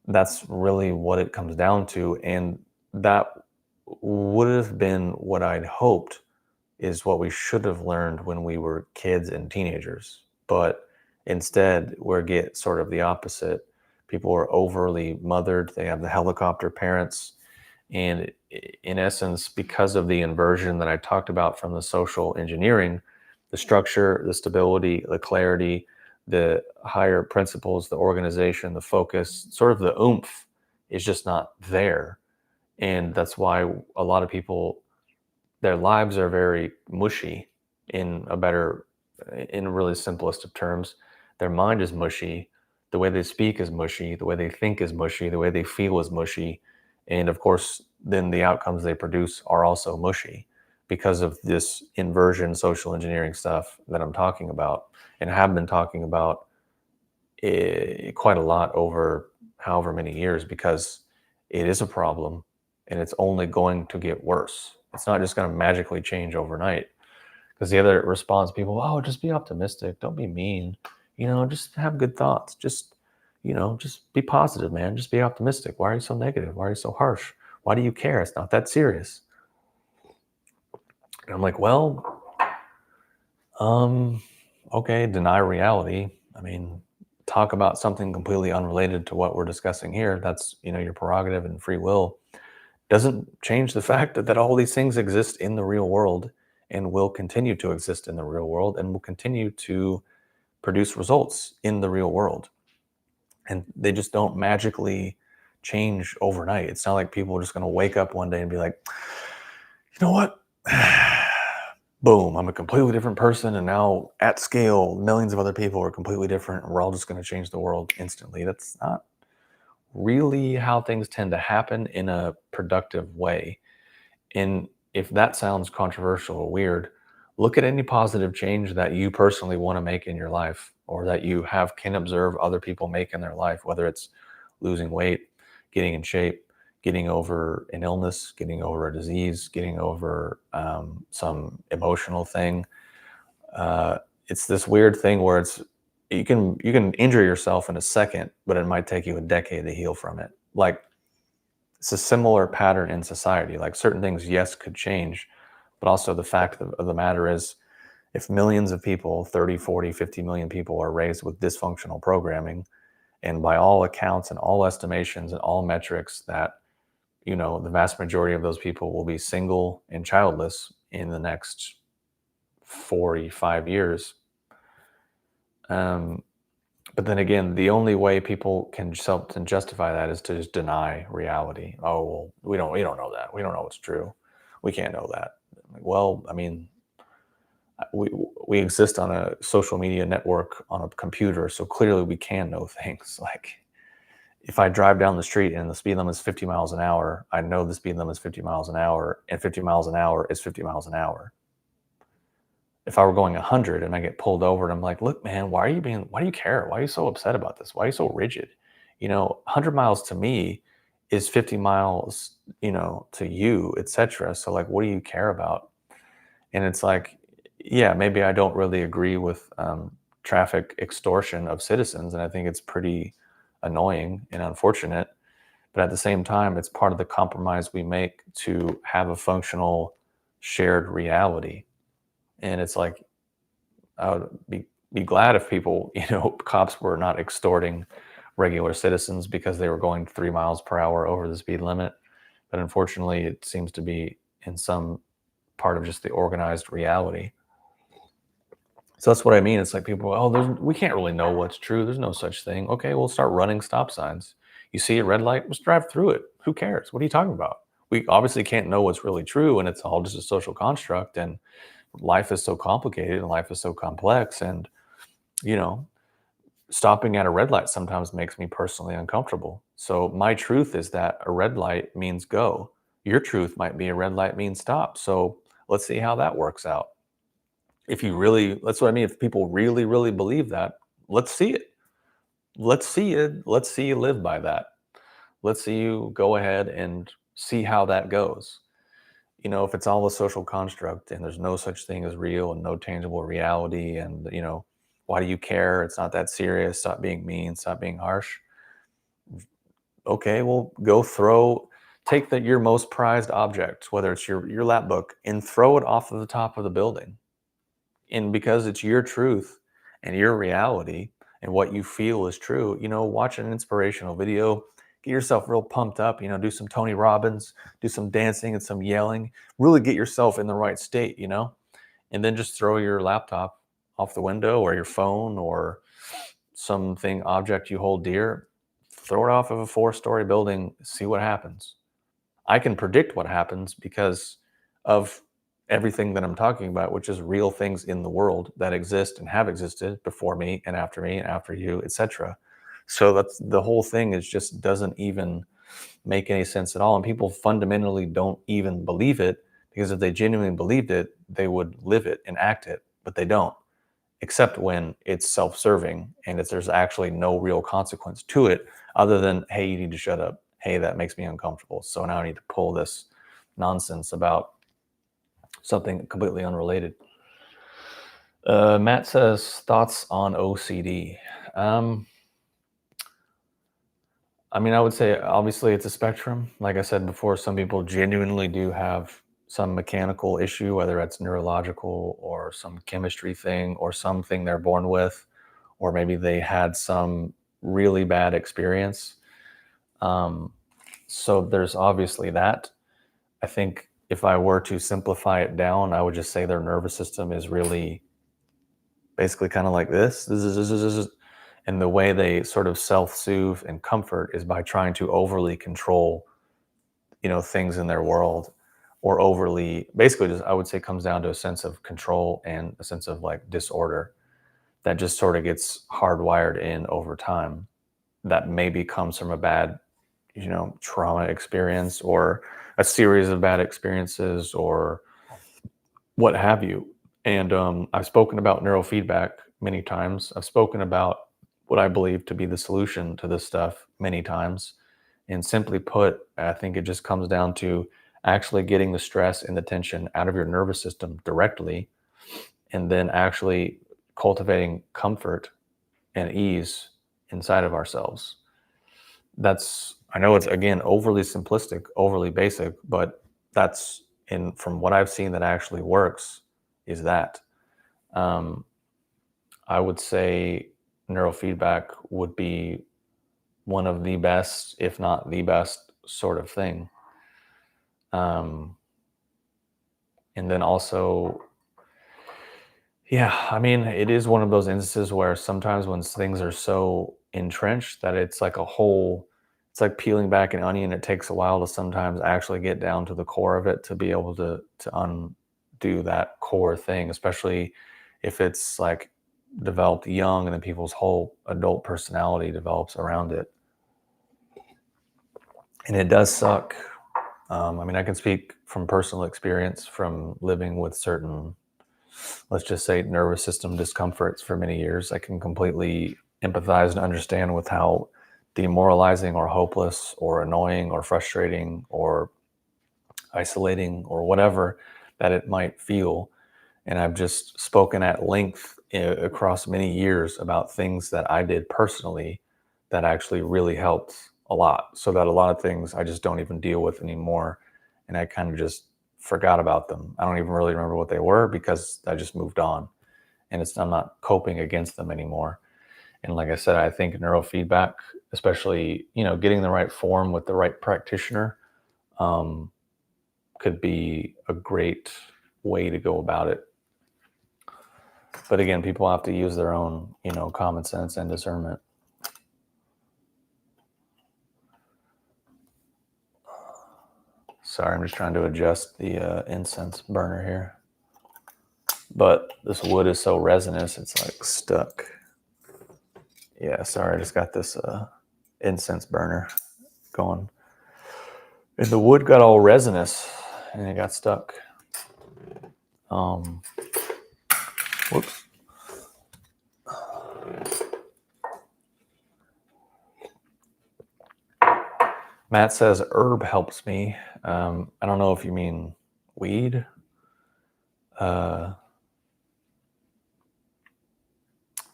That's really what it comes down to. And that would have been what I'd hoped is what we should have learned when we were kids and teenagers. But instead, we get sort of the opposite. People are overly mothered. They have the helicopter parents. And in essence, because of the inversion that I talked about from the social engineering, the structure, the stability, the clarity, the higher principles, the organization, the focus, sort of the oomph is just not there. And that's why a lot of people, their lives are very mushy in really simplest of terms. Their mind is mushy. The way they speak is mushy. The way they think is mushy. The way they feel is mushy. And of course, then the outcomes they produce are also mushy because of this inversion social engineering stuff that I'm talking about and have been talking about quite a lot over however many years, because it is a problem and it's only going to get worse. It's not just going to magically change overnight. Because the other response, people, oh, just be optimistic. Don't be mean. Just have good thoughts. Just be positive, man. Just be optimistic. Why are you so negative? Why are you so harsh? Why do you care? It's not that serious. And I'm like, well, okay, deny reality. I mean, talk about something completely unrelated to what we're discussing here. That's, your prerogative and free will. Doesn't change the fact that all these things exist in the real world and will continue to exist in the real world and will continue to produce results in the real world. And they just don't magically change overnight. It's not like people are just going to wake up one day and be like, you know what? Boom, I'm a completely different person. And now at scale, millions of other people are completely different. And we're all just going to change the world instantly. That's not really how things tend to happen in a productive way. And if that sounds controversial or weird, look at any positive change that you personally want to make in your life, or that you can observe other people make in their life, whether it's losing weight, getting in shape, getting over an illness, getting over a disease, getting over some emotional thing. It's this weird thing where you can injure yourself in a second, but it might take you a decade to heal from it. Like, it's a similar pattern in society. Like, certain things, yes, could change, but also the fact of the matter is, if millions of people, 30, 40, 50 million people, are raised with dysfunctional programming, and by all accounts and all estimations and all metrics that, the vast majority of those people will be single and childless in the next 45 years. But then again, the only way people can justify that is to just deny reality. Oh, well, we don't know that. We don't know what's true. We can't know that. Well, I mean, we exist on a social media network on a computer, so clearly we can know things. Like, if I drive down the street and the speed limit is 50 miles an hour, I know the speed limit is 50 miles an hour, and 50 miles an hour is 50 miles an hour. If I were going 100 and I get pulled over and I'm like, look, man, why do you care? Why are you so upset about this? Why are you so rigid? 100 miles to me is 50 miles, to you, etc. So, like, what do you care about? And it's like, yeah, maybe I don't really agree with traffic extortion of citizens. And I think it's pretty annoying and unfortunate. But at the same time, it's part of the compromise we make to have a functional shared reality. And it's like, I would be glad if people, cops were not extorting regular citizens because they were going 3 miles per hour over the speed limit. But unfortunately, it seems to be in some part of just the organized reality. So that's what I mean. It's like people, oh, we can't really know what's true. There's no such thing. Okay, we'll start running stop signs. You see a red light, let's drive through it. Who cares? What are you talking about? We obviously can't know what's really true, and it's all just a social construct. And life is so complicated, and life is so complex. And you know, stopping at a red light sometimes makes me personally uncomfortable. So my truth is that a red light means go. Your truth might be a red light means stop. So let's see how that works out. If you really, that's what I mean. If people really, really believe that, let's see it. Let's see it. Let's see you live by that. Let's see you go ahead and see how that goes. If it's all a social construct and there's no such thing as real and no tangible reality, and, why do you care? It's not that serious. Stop being mean. Stop being harsh. Okay, well, take your most prized object, whether it's your lap book, and throw it off of the top of the building. And because it's your truth and your reality and what you feel is true, watch an inspirational video, get yourself real pumped up, do some Tony Robbins, do some dancing and some yelling, really get yourself in the right state, and then just throw your laptop off the window, or your phone, or object you hold dear, throw it off of a 4-story building, see what happens. I can predict what happens because of everything that I'm talking about, which is real things in the world that exist and have existed before me and after you, etc. So that's the whole thing, is just doesn't even make any sense at all. And people fundamentally don't even believe it, because if they genuinely believed it, they would live it and act it, but they don't, except when it's self-serving and there's actually no real consequence to it other than, hey, you need to shut up. Hey, that makes me uncomfortable. So now I need to pull this nonsense about something completely unrelated. Matt says, thoughts on OCD. I would say obviously it's a spectrum. Like I said before, some people genuinely do have some mechanical issue, whether it's neurological or some chemistry thing or something they're born with, or maybe they had some really bad experience. So there's obviously that. I think if I were to simplify it down, I would just say their nervous system is really basically kind of like this. And the way they sort of self-soothe and comfort is by trying to overly control, things in their world, or basically just, I would say, comes down to a sense of control and a sense of like disorder that just sort of gets hardwired in over time. That maybe comes from a bad, trauma experience, or a series of bad experiences, or what have you. And I've spoken about neurofeedback many times. I've spoken about what I believe to be the solution to this stuff many times. And simply put, I think it just comes down to actually getting the stress and the tension out of your nervous system directly, and then actually cultivating comfort and ease inside of ourselves. I know it's, again, overly simplistic, overly basic, but from what I've seen that actually works is that. I would say neurofeedback would be one of the best, if not the best, sort of thing. And then also, yeah, it is one of those instances where sometimes when things are so entrenched that it's like it's like peeling back an onion. It takes a while to sometimes actually get down to the core of it, to be able to undo that core thing, especially if it's like developed young and then people's whole adult personality develops around it. And it does suck. I can speak from personal experience from living with certain, let's just say, nervous system discomforts for many years. I can completely empathize and understand with how demoralizing or hopeless or annoying or frustrating or isolating or whatever that it might feel. And I've just spoken at length across many years about things that I did personally that actually really helped a lot, so that a lot of things I just don't even deal with anymore. And I kind of just forgot about them. I don't even really remember what they were, because I just moved on, and I'm not coping against them anymore. And like I said, I think neurofeedback, especially, getting the right form with the right practitioner, could be a great way to go about it. But again, people have to use their own, common sense and discernment. Sorry, I'm just trying to adjust the incense burner here. But this wood is so resinous, it's like stuck. Yeah, sorry, I just got this incense burner going. And the wood got all resinous and it got stuck. Whoops. Matt says herb helps me. I don't know if you mean weed.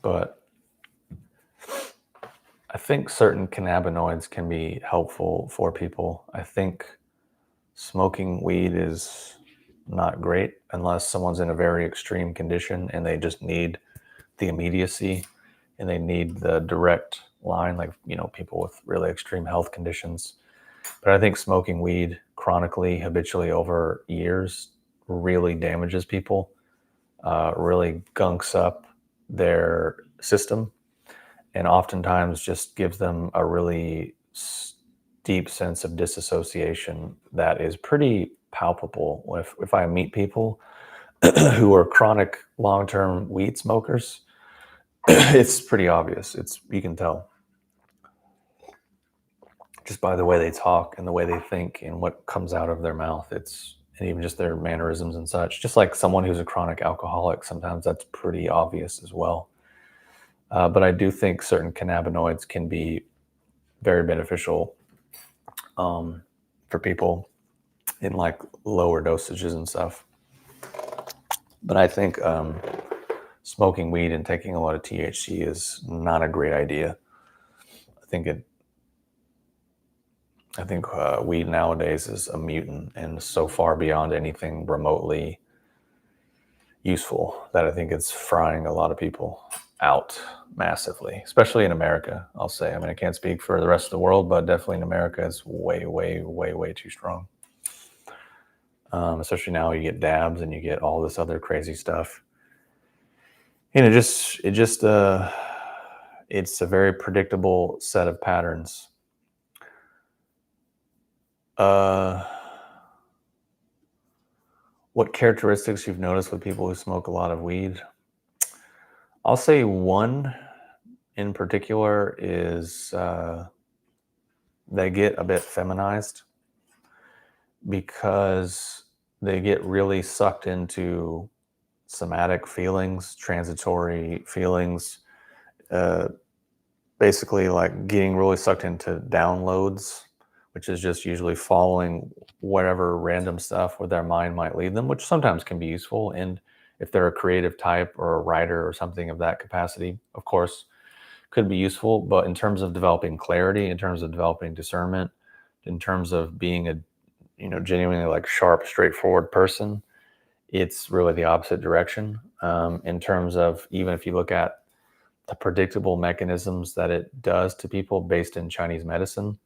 But I think certain cannabinoids can be helpful for people. I think smoking weed is not great unless someone's in a very extreme condition and they just need the immediacy and they need the direct line, like, people with really extreme health conditions. But I think smoking weed chronically, habitually over years really damages people, really gunks up their system, and oftentimes just gives them a really deep sense of disassociation that is pretty palpable. If I meet people who are chronic long-term weed smokers, it's pretty obvious. You can tell just by the way they talk and the way they think and what comes out of their mouth. And even just their mannerisms and such. Just like someone who's a chronic alcoholic, sometimes that's pretty obvious as well. But I do think certain cannabinoids can be very beneficial for people in like lower dosages and stuff. But I think smoking weed and taking a lot of THC is not a great idea. I think weed nowadays is a mutant and so far beyond anything remotely useful that I think it's frying a lot of people out massively, especially in America, I'll say. I mean, I can't speak for the rest of the world, but definitely in America, it's way, way, way, way too strong. Especially now you get dabs and you get all this other crazy stuff. And it's a very predictable set of patterns. What characteristics you've noticed with people who smoke a lot of weed? I'll say one in particular is they get a bit feminized because they get really sucked into somatic feelings, transitory feelings, basically like getting really sucked into downloads, which is just usually following whatever random stuff where their mind might lead them, which sometimes can be useful. And if they're a creative type or a writer or something of that capacity, of course, could be useful. But in terms of developing clarity, in terms of developing discernment, in terms of being a genuinely like sharp, straightforward person, it's really the opposite direction. In terms of, even if you look at the predictable mechanisms that it does to people based in Chinese medicine,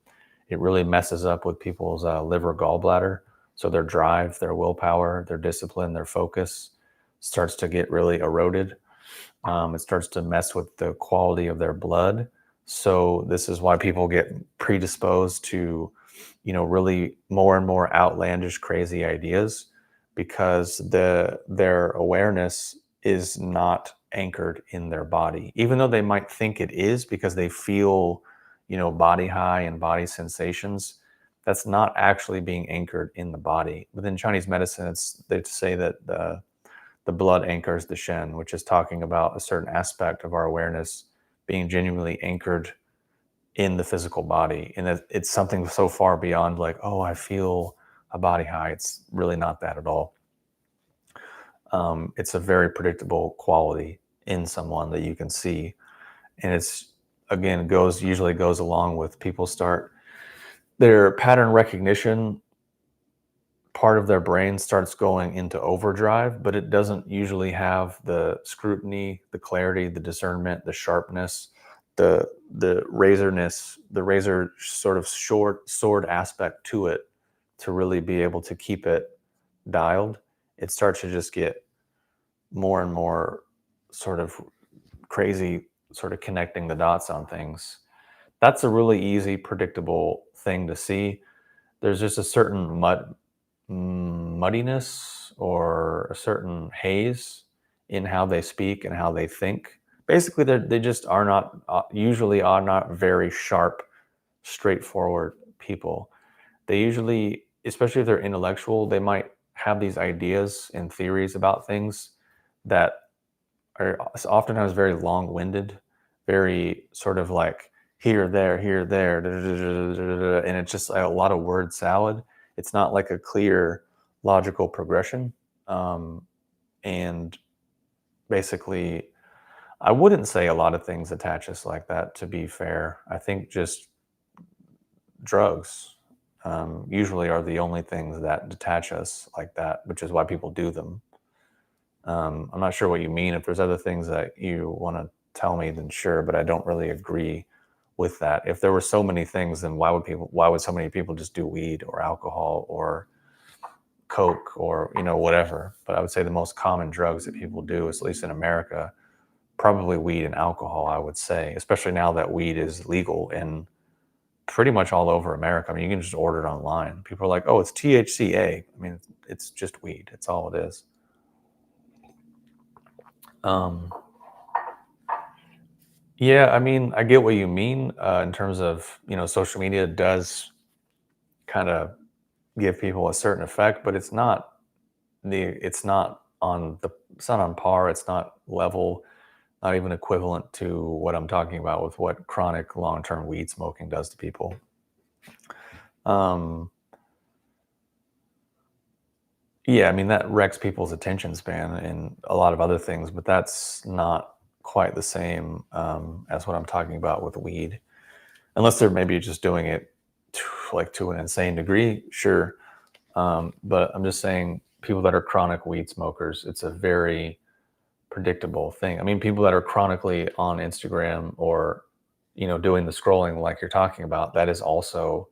it really messes up with people's liver gallbladder. So their drive, their willpower, their discipline, their focus starts to get really eroded. It starts to mess with the quality of their blood. So this is why people get predisposed to, really more and more outlandish, crazy ideas, because their awareness is not anchored in their body, even though they might think it is because they feel, body high and body sensations. That's not actually being anchored in the body. Within Chinese medicine, they say that the blood anchors the Shen, which is talking about a certain aspect of our awareness being genuinely anchored in the physical body. And it's something so far beyond like, oh, I feel a body high. It's really not that at all. It's a very predictable quality in someone that you can see. And it's, again, usually goes along with people start their pattern recognition. Part of their brain starts going into overdrive, but it doesn't usually have the scrutiny, the clarity, the discernment, the sharpness, the razor sort of short sword aspect to it to really be able to keep it dialed, it starts to just get more and more sort of crazy, sort of connecting the dots on things. That's a really easy, predictable thing to see. There's just a certain muddiness or a certain haze in how they speak and how they think. Basically, they just are not, usually are not very sharp, straightforward people. They usually, especially if they're intellectual, they might have these ideas and theories about things that are oftentimes very long-winded, very sort of like here, there, and it's just a lot of word salad. It's not like a clear logical progression. And basically, I wouldn't say a lot of things attach us like that, to be fair. I think just drugs usually are the only things that detach us like that, which is why people do them. I'm not sure what you mean. If there's other things that you want to tell me, then sure, but I don't really agree with that. If there were so many things, then why would so many people just do weed or alcohol or coke or whatever? But I would say the most common drugs that people do, at least in America, probably weed and alcohol, I would say, especially now that weed is legal in pretty much all over America. I mean, you can just order it online. People are like, oh, it's THCA. I mean, it's just weed. It's all it is. Yeah, I mean, I get what you mean in terms of, social media does kind of give people a certain effect, but it's not it's not on par. It's not level, not even equivalent to what I'm talking about with what chronic long-term weed smoking does to people. Yeah, I mean, that wrecks people's attention span and a lot of other things, but that's not quite the same as what I'm talking about with weed. Unless they're maybe just doing it to an insane degree, sure. But I'm just saying, people that are chronic weed smokers, it's a very predictable thing. I mean, people that are chronically on Instagram or, doing the scrolling like you're talking about, that is also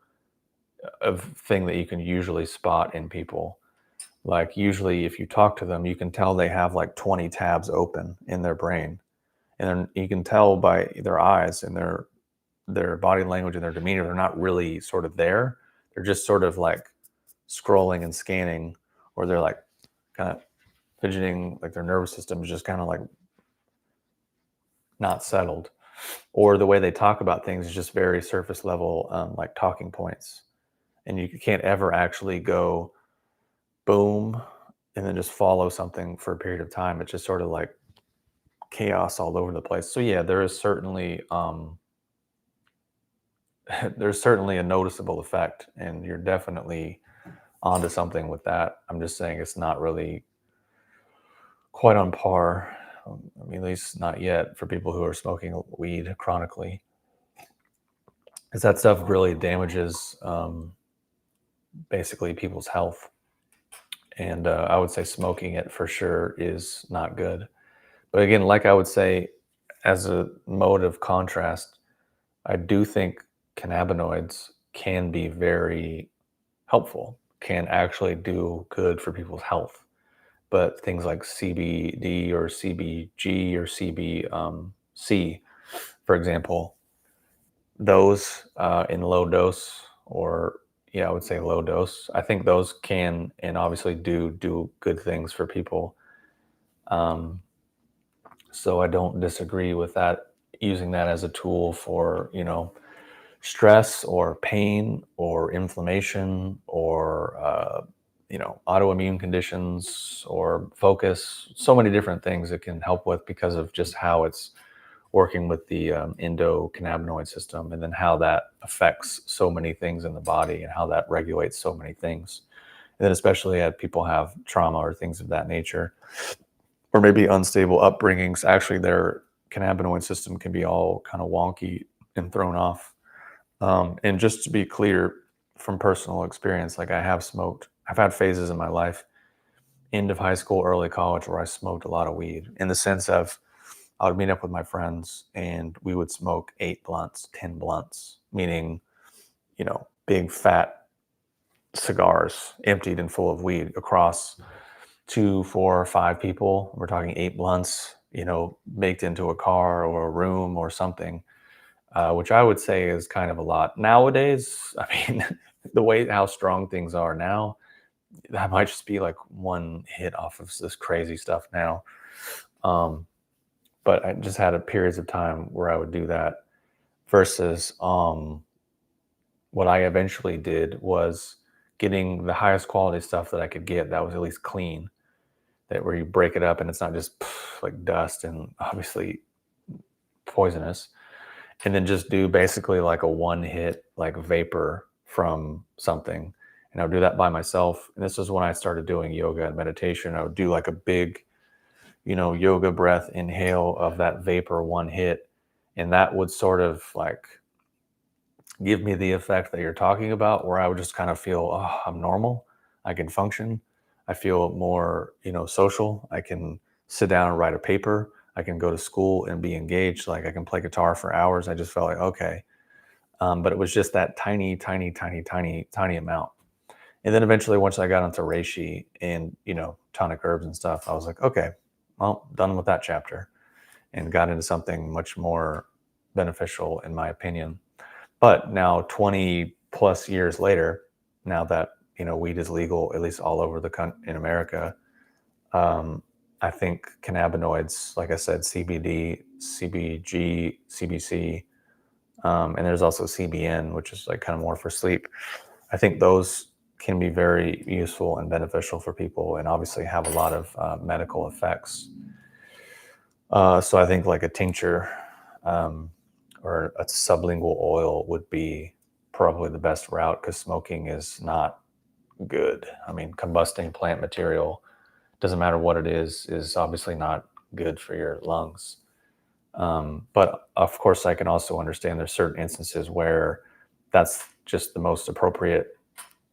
a thing that you can usually spot in people. Like, usually if you talk to them, you can tell they have like 20 tabs open in their brain. And then you can tell by their eyes and their body language and their demeanor, they're not really sort of there. They're just sort of like scrolling and scanning, or they're like kind of fidgeting, like their nervous system is just kind of like not settled. Or the way they talk about things is just very surface level, like talking points. And you can't ever actually go boom and then just follow something for a period of time. It's just sort of like chaos all over the place. So yeah, there is certainly there's certainly a noticeable effect, and you're definitely onto something with that. I'm just saying it's not really quite on par. I mean, at least not yet, for people who are smoking weed chronically, because that stuff really damages basically people's health. And I would say smoking it for sure is not good. But again, like I would say, as a mode of contrast, I do think cannabinoids can be very helpful, can actually do good for people's health. But things like CBD or CBG or CBC, for example, those in low dose, or yeah, I would say low dose, I think those can and obviously do good things for people. So I don't disagree with that, using that as a tool for, stress or pain or inflammation or, autoimmune conditions or focus. So many different things it can help with because of just how it's working with the endocannabinoid system, and then how that affects so many things in the body and how that regulates so many things. And then especially if people have trauma or things of that nature, or maybe unstable upbringings, actually their cannabinoid system can be all kind of wonky and thrown off. And just to be clear, from personal experience, like I've had phases in my life, end of high school, early college, where I smoked a lot of weed, in the sense of I would meet up with my friends and we would smoke 8 blunts, 10 blunts, meaning, big fat cigars emptied and full of weed across 2, 4, 5 people. We're talking 8 blunts, baked into a car or a room or something, which I would say is kind of a lot. Nowadays, I mean, the way how strong things are now, that might just be like one hit off of this crazy stuff now. But I just had periods of time where I would do that versus what I eventually did was getting the highest quality stuff that I could get that was at least clean, that where you break it up and it's not just like dust and obviously poisonous, and then just do basically like a one hit like vapor from something. And I would do that by myself. And this is when I started doing yoga and meditation. I would do like a big, yoga breath inhale of that vapor one hit. And that would sort of like give me the effect that you're talking about, where I would just kind of feel, oh, I'm normal. I can function. I feel more, social. I can sit down and write a paper. I can go to school and be engaged. Like I can play guitar for hours. I just felt like, okay. But it was just that tiny, tiny, tiny, tiny, tiny amount. And then eventually, once I got into reishi and, tonic herbs and stuff, I was like, okay, well, done with that chapter, and got into something much more beneficial, in my opinion. But now 20 plus years later, now that, weed is legal, at least all over in America, I think cannabinoids, like I said, CBD, CBG, CBC, and there's also CBN, which is like kind of more for sleep. I think those can be very useful and beneficial for people, and obviously have a lot of medical effects. So I think like a tincture or a sublingual oil would be probably the best route, because smoking is not good. I mean, combusting plant material, doesn't matter what it is obviously not good for your lungs. But of course, I can also understand there's certain instances where that's just the most appropriate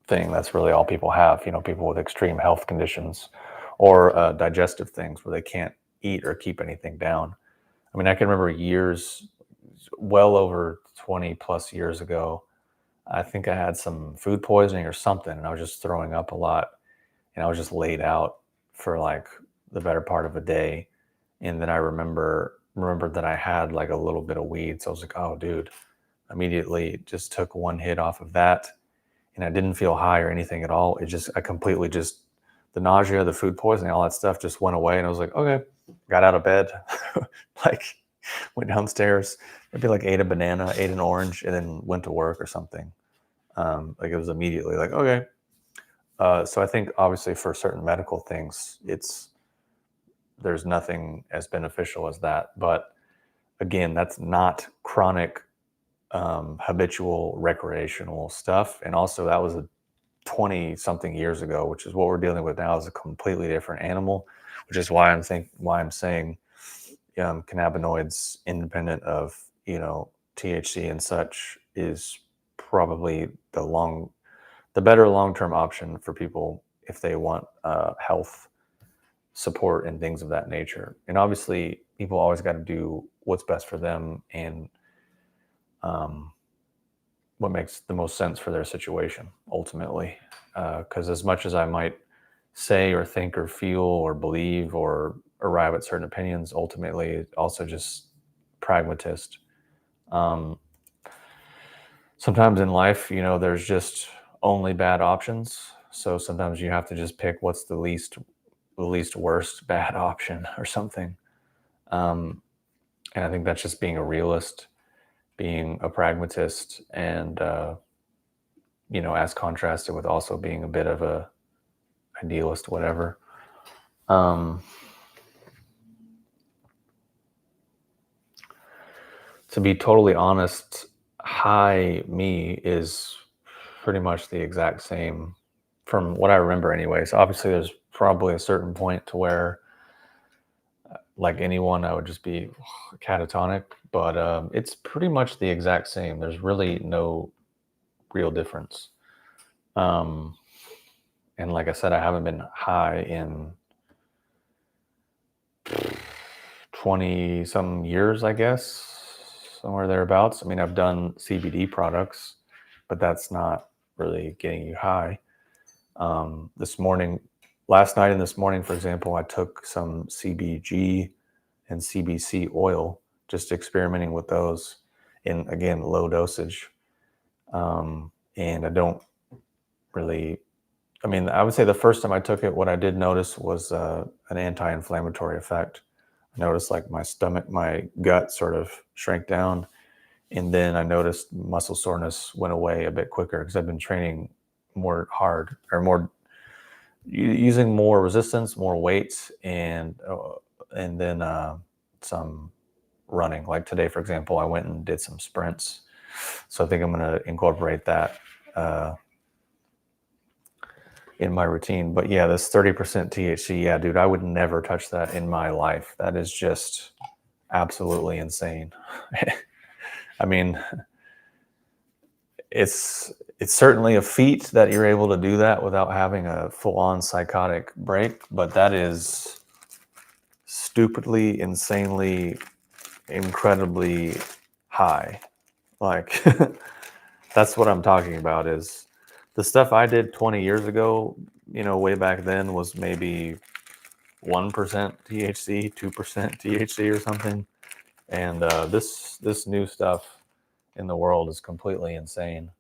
thing. That's really all people have, people with extreme health conditions or digestive things where they can't eat or keep anything down. I mean, I can remember years, well over 20 plus years ago, I think I had some food poisoning or something, and I was just throwing up a lot, and I was just laid out for like the better part of a day. And then I remembered that I had like a little bit of weed. So I was like, oh dude, immediately just took one hit off of that, and I didn't feel high or anything at all. I completely just, the nausea, the food poisoning, all that stuff just went away. And I was like, okay, got out of bed, like went downstairs, maybe like ate a banana, ate an orange, and then went to work or something. Like it was immediately like, okay. So I think obviously for certain medical things, there's nothing as beneficial as that. But again, that's not chronic, habitual recreational stuff. And also that was a 20 something years ago, which is what we're dealing with now, is a completely different animal, which is why I'm saying cannabinoids independent of, THC and such is probably the better long-term option for people if they want health support and things of that nature. And obviously people always got to do what's best for them and what makes the most sense for their situation ultimately. Because as much as I might say or think or feel or believe or arrive at certain opinions, ultimately also just pragmatist. Sometimes in life, there's just only bad options. So sometimes you have to just pick what's the least worst bad option or something. And I think that's just being a realist, being a pragmatist, and as contrasted with also being a bit of a idealist, whatever. To be totally honest, high me is pretty much the exact same from what I remember anyways. Obviously there's probably a certain point to where like anyone, I would just be catatonic, but it's pretty much the exact same. There's really no real difference. And like I said, I haven't been high in 20 some years, I guess, somewhere thereabouts. I mean, I've done CBD products, but that's not really getting you high. Last night and this morning, for example, I took some CBG and CBC oil, just experimenting with those in, again, low dosage. And I don't really, I would say the first time I took it, what I did notice was an anti-inflammatory effect. I noticed like my stomach, my gut sort of shrank down. And then I noticed muscle soreness went away a bit quicker because I've been training more hard, or more using more resistance, more weights, and then some running. Like today, for example, I went and did some sprints. So I think I'm going to incorporate that in my routine. But yeah, this 30% THC, yeah, dude, I would never touch that in my life. That is just absolutely insane. I mean, it's certainly a feat that you're able to do that without having a full-on psychotic break, but that is stupidly, insanely, incredibly high. Like, that's what I'm talking about. Is the stuff I did 20 years ago, way back then, was maybe 1% THC, 2% THC or something. And this new stuff in the world is completely insane.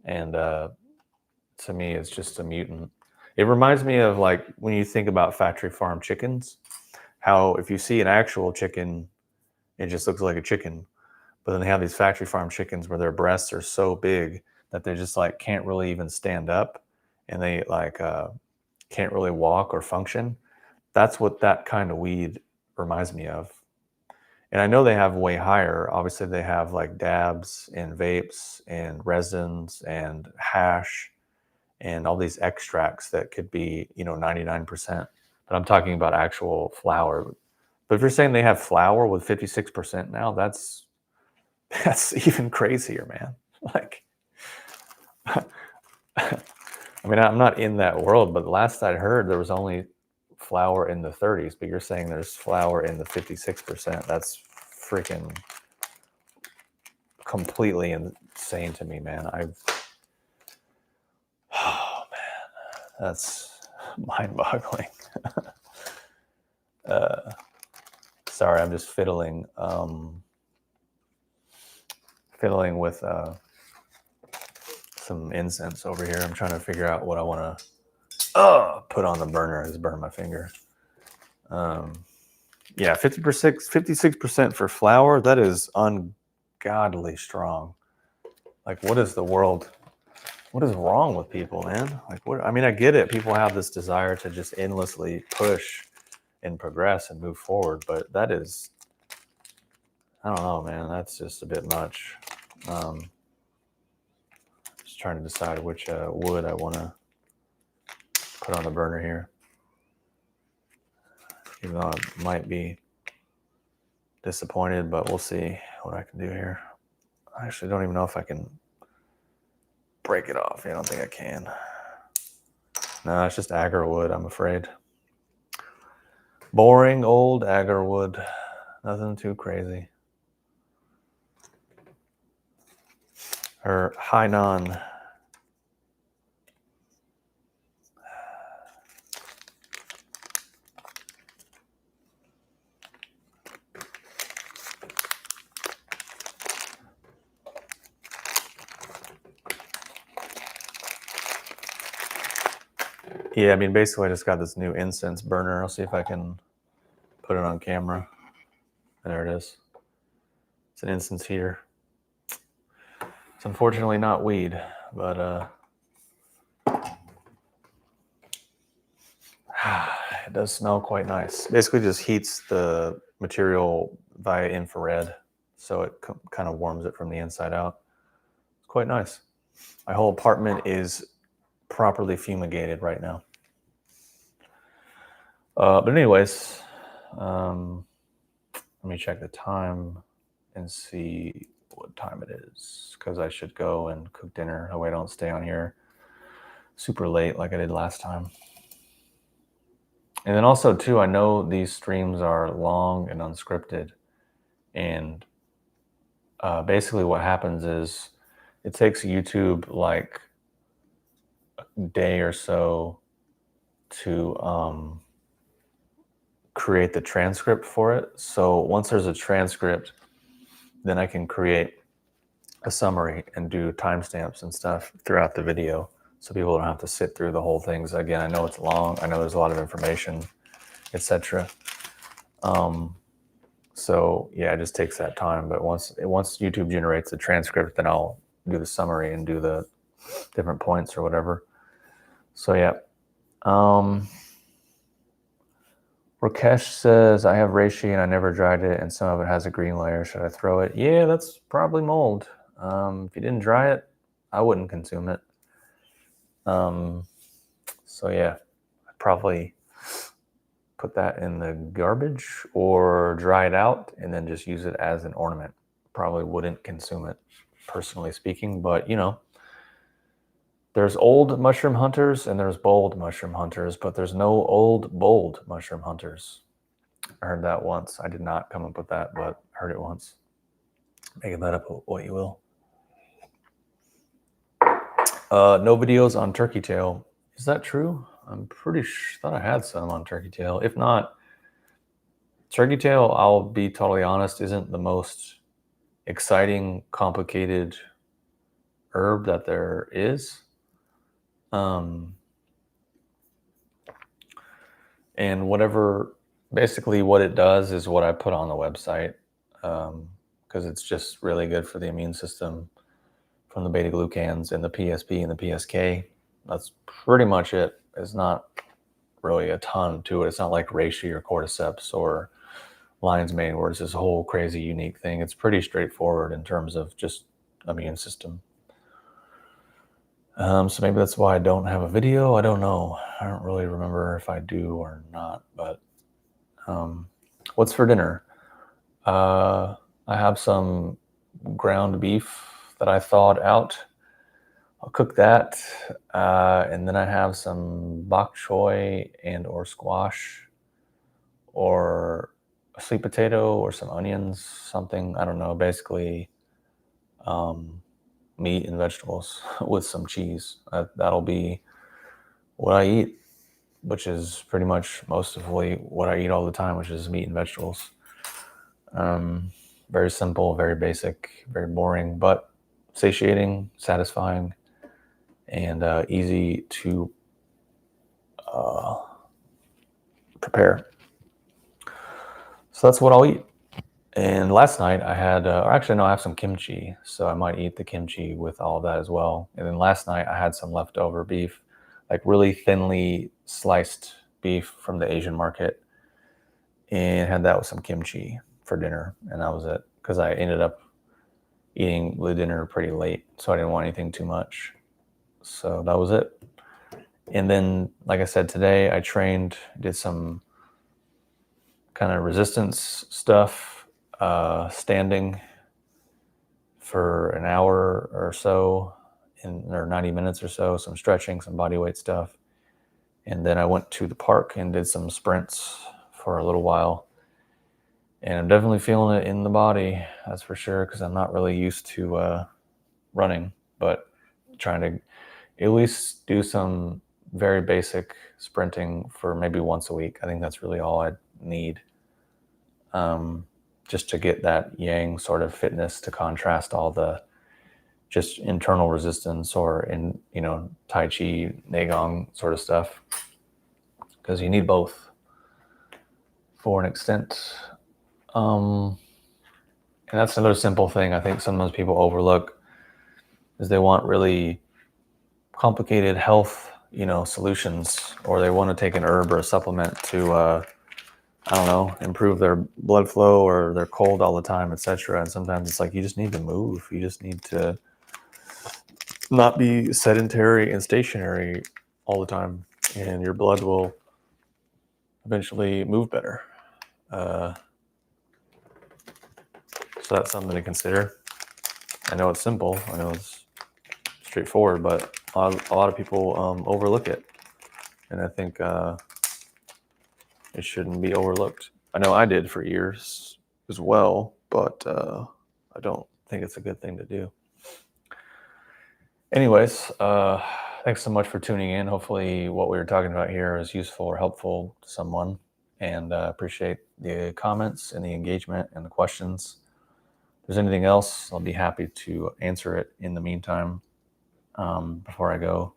And to me, it's just a mutant. It reminds me of like when you think about factory farm chickens, how if you see an actual chicken, it just looks like a chicken. But then they have these factory farm chickens where their breasts are so big that they just like can't really even stand up, and they like can't really walk or function. That's what that kind of weed reminds me of. And I know they have way higher. Obviously, they have like dabs and vapes and resins and hash and all these extracts that could be, 99%. But I'm talking about actual flower. But if you're saying they have flower with 56% now, that's even crazier, man. Like, I'm not in that world, but last I heard there was only flower in the 30s, but you're saying there's flower in the 56%. That's freaking completely insane to me, man. Oh man, that's mind-boggling. Sorry, I'm just fiddling with some incense over here. I'm trying to figure out what I want to put on the burner. It's burned my finger. Yeah, 56% for flour. That is ungodly strong. Like, what is wrong with people, man? Like, I get it. People have this desire to just endlessly push and progress and move forward, but that is, I don't know, man. That's just a bit much. Just trying to decide which wood I want to put on the burner here. Even though I might be disappointed, but we'll see what I can do here. I actually don't even know if I can break it off. I don't think I can. No, it's just agar wood, I'm afraid. Boring old agar wood. Nothing too crazy. Or Hainan. Yeah, basically I just got this new incense burner. I'll see if I can put it on camera. There it is. It's an incense heater. It's unfortunately not weed, but it does smell quite nice. Basically just heats the material via infrared, so it kind of warms it from the inside out. It's quite nice. My whole apartment is properly fumigated right now. But anyways, let me check the time and see what time it is, because I should go and cook dinner. That way I don't stay on here super late like I did last time. And then also too, I know these streams are long and unscripted, and basically what happens is it takes YouTube like a day or so to create the transcript for it. So once there's a transcript, then I can create a summary and do timestamps and stuff throughout the video, so people don't have to sit through the whole thing. So again, I know it's long, I know there's a lot of information, etc. So yeah, it just takes that time. But once YouTube generates the transcript, then I'll do the summary and do the different points or whatever. So yeah. Rakesh says, I have reishi and I never dried it, and some of it has a green layer. Should I throw it? Yeah, that's probably mold. If you didn't dry it, I wouldn't consume it. So yeah, I'd probably put that in the garbage or dry it out and then just use it as an ornament. Probably wouldn't consume it, personally speaking, but you know, there's old mushroom hunters and there's bold mushroom hunters, but there's no old, bold mushroom hunters. I heard that once. I did not come up with that, but I heard it once. Make that up what you will. No videos on turkey tail. Is that true? I'm pretty sure, thought I had some on turkey tail. If not, turkey tail, I'll be totally honest, isn't the most exciting, complicated herb that there is. And whatever, basically what it does is what I put on the website, because it's just really good for the immune system from the beta glucans and the PSP and the PSK. That's pretty much it. It's not really a ton to it. It's not like reishi or cordyceps or lion's mane where it's this whole crazy unique thing. It's pretty straightforward in terms of just immune system. So maybe that's why I don't have a video. I don't know. I don't really remember if I do or not, but what's for dinner? I have some ground beef that I thawed out. I'll cook that. And then I have some bok choy and or squash or a sweet potato or some onions, something, I don't know, basically meat and vegetables with some cheese. That'll be what I eat, which is pretty much mostly what I eat all the time, which is meat and vegetables. Very simple, very basic, very boring, but satiating, satisfying, and easy to prepare. So that's what I'll eat. And last night I had, or actually no, I have some kimchi, so I might eat the kimchi with all of that as well. And then last night I had some leftover beef, like really thinly sliced beef from the Asian market, and had that with some kimchi for dinner, and that was it. Because I ended up eating the dinner pretty late, so I didn't want anything too much. So that was it. And then, like I said, today I trained, did some kind of resistance stuff, standing for an hour or so, or 90 minutes or so, some stretching, some body weight stuff. And then I went to the park and did some sprints for a little while. And I'm definitely feeling it in the body, that's for sure, because I'm not really used to running, but trying to at least do some very basic sprinting for maybe once a week. I think that's really all I need, just to get that yang sort of fitness to contrast all the just internal resistance or in, you know, Tai Chi, Neigong sort of stuff, because you need both for an extent. And that's another simple thing I think sometimes people overlook, is they want really complicated health, you know, solutions, or they want to take an herb or a supplement to, I don't know, improve their blood flow, or they're cold all the time, etc. And sometimes it's like, you just need to move. You just need to not be sedentary and stationary all the time, and your blood will eventually move better. So that's something to consider. I know it's simple. I know it's straightforward, but a lot of people overlook it. And I think it shouldn't be overlooked. I know I did for years as well, but I don't think it's a good thing to do. Anyways, thanks so much for tuning in. Hopefully what we were talking about here is useful or helpful to someone, and appreciate the comments and the engagement and the questions. If there's anything else, I'll be happy to answer it in the meantime, before I go.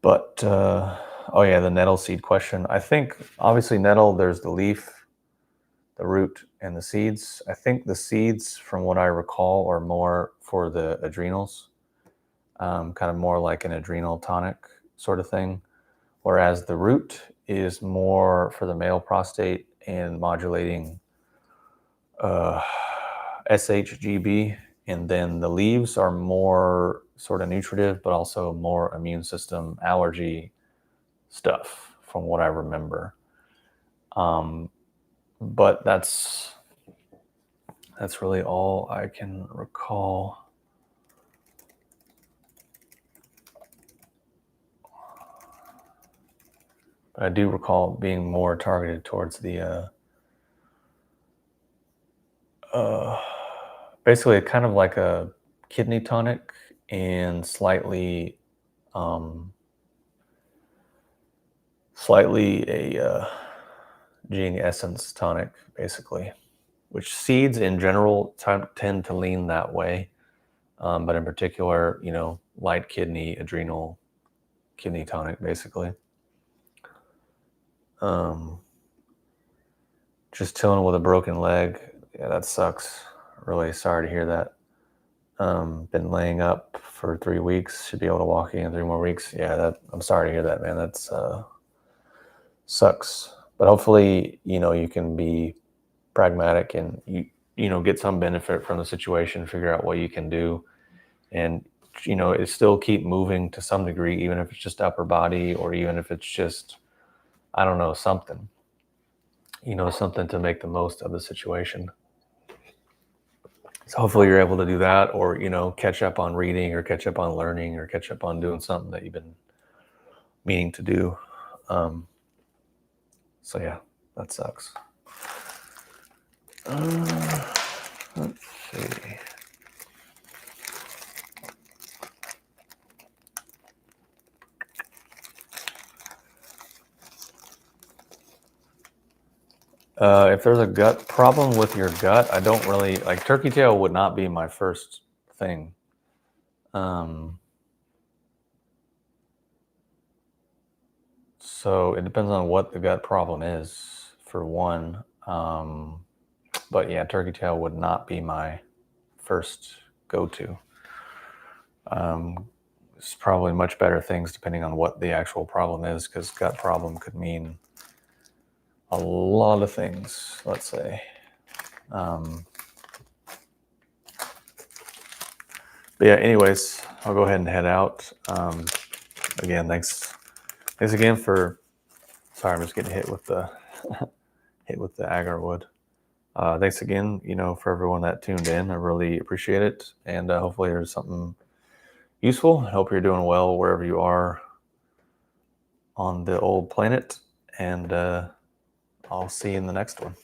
But oh yeah, the nettle seed question. I think obviously nettle, there's the leaf, the root, and the seeds. I think the seeds, from what I recall, are more for the adrenals, kind of more like an adrenal tonic sort of thing, whereas the root is more for the male prostate and modulating SHGB, and then the leaves are more sort of nutritive, but also more immune system allergy stuff, from what I remember. But that's really all I can recall. But I do recall being more targeted towards the basically kind of like a kidney tonic and slightly a gene essence tonic, basically, which seeds in general tend to lean that way, but in particular, light kidney, adrenal kidney tonic, basically. Just chilling with a broken leg. Yeah, that sucks. Really sorry to hear that. Been laying up for 3 weeks. Should be able to walk in 3 more weeks. Yeah, I'm sorry to hear that, man. That's sucks. But hopefully, you can be pragmatic and you get some benefit from the situation. Figure out what you can do, and still keep moving to some degree, even if it's just upper body, or even if it's just, I don't know, something. Something to make the most of the situation. So hopefully you're able to do that, or, catch up on reading, or catch up on learning, or catch up on doing something that you've been meaning to do. So yeah, that sucks. Let's see. If there's a gut problem with your gut, I don't really like turkey tail. Would not be my first thing. So it depends on what the gut problem is, for one. But yeah, turkey tail would not be my first go-to. There's probably much better things depending on what the actual problem is, because gut problem could mean a lot of things, let's say. But yeah, anyways, I'll go ahead and head out. Again, thanks again for, sorry, I'm just getting hit with the agar wood. Thanks again, for everyone that tuned in. I really appreciate it. And hopefully there's something useful. I hope you're doing well wherever you are on the old planet. And I'll see you in the next one.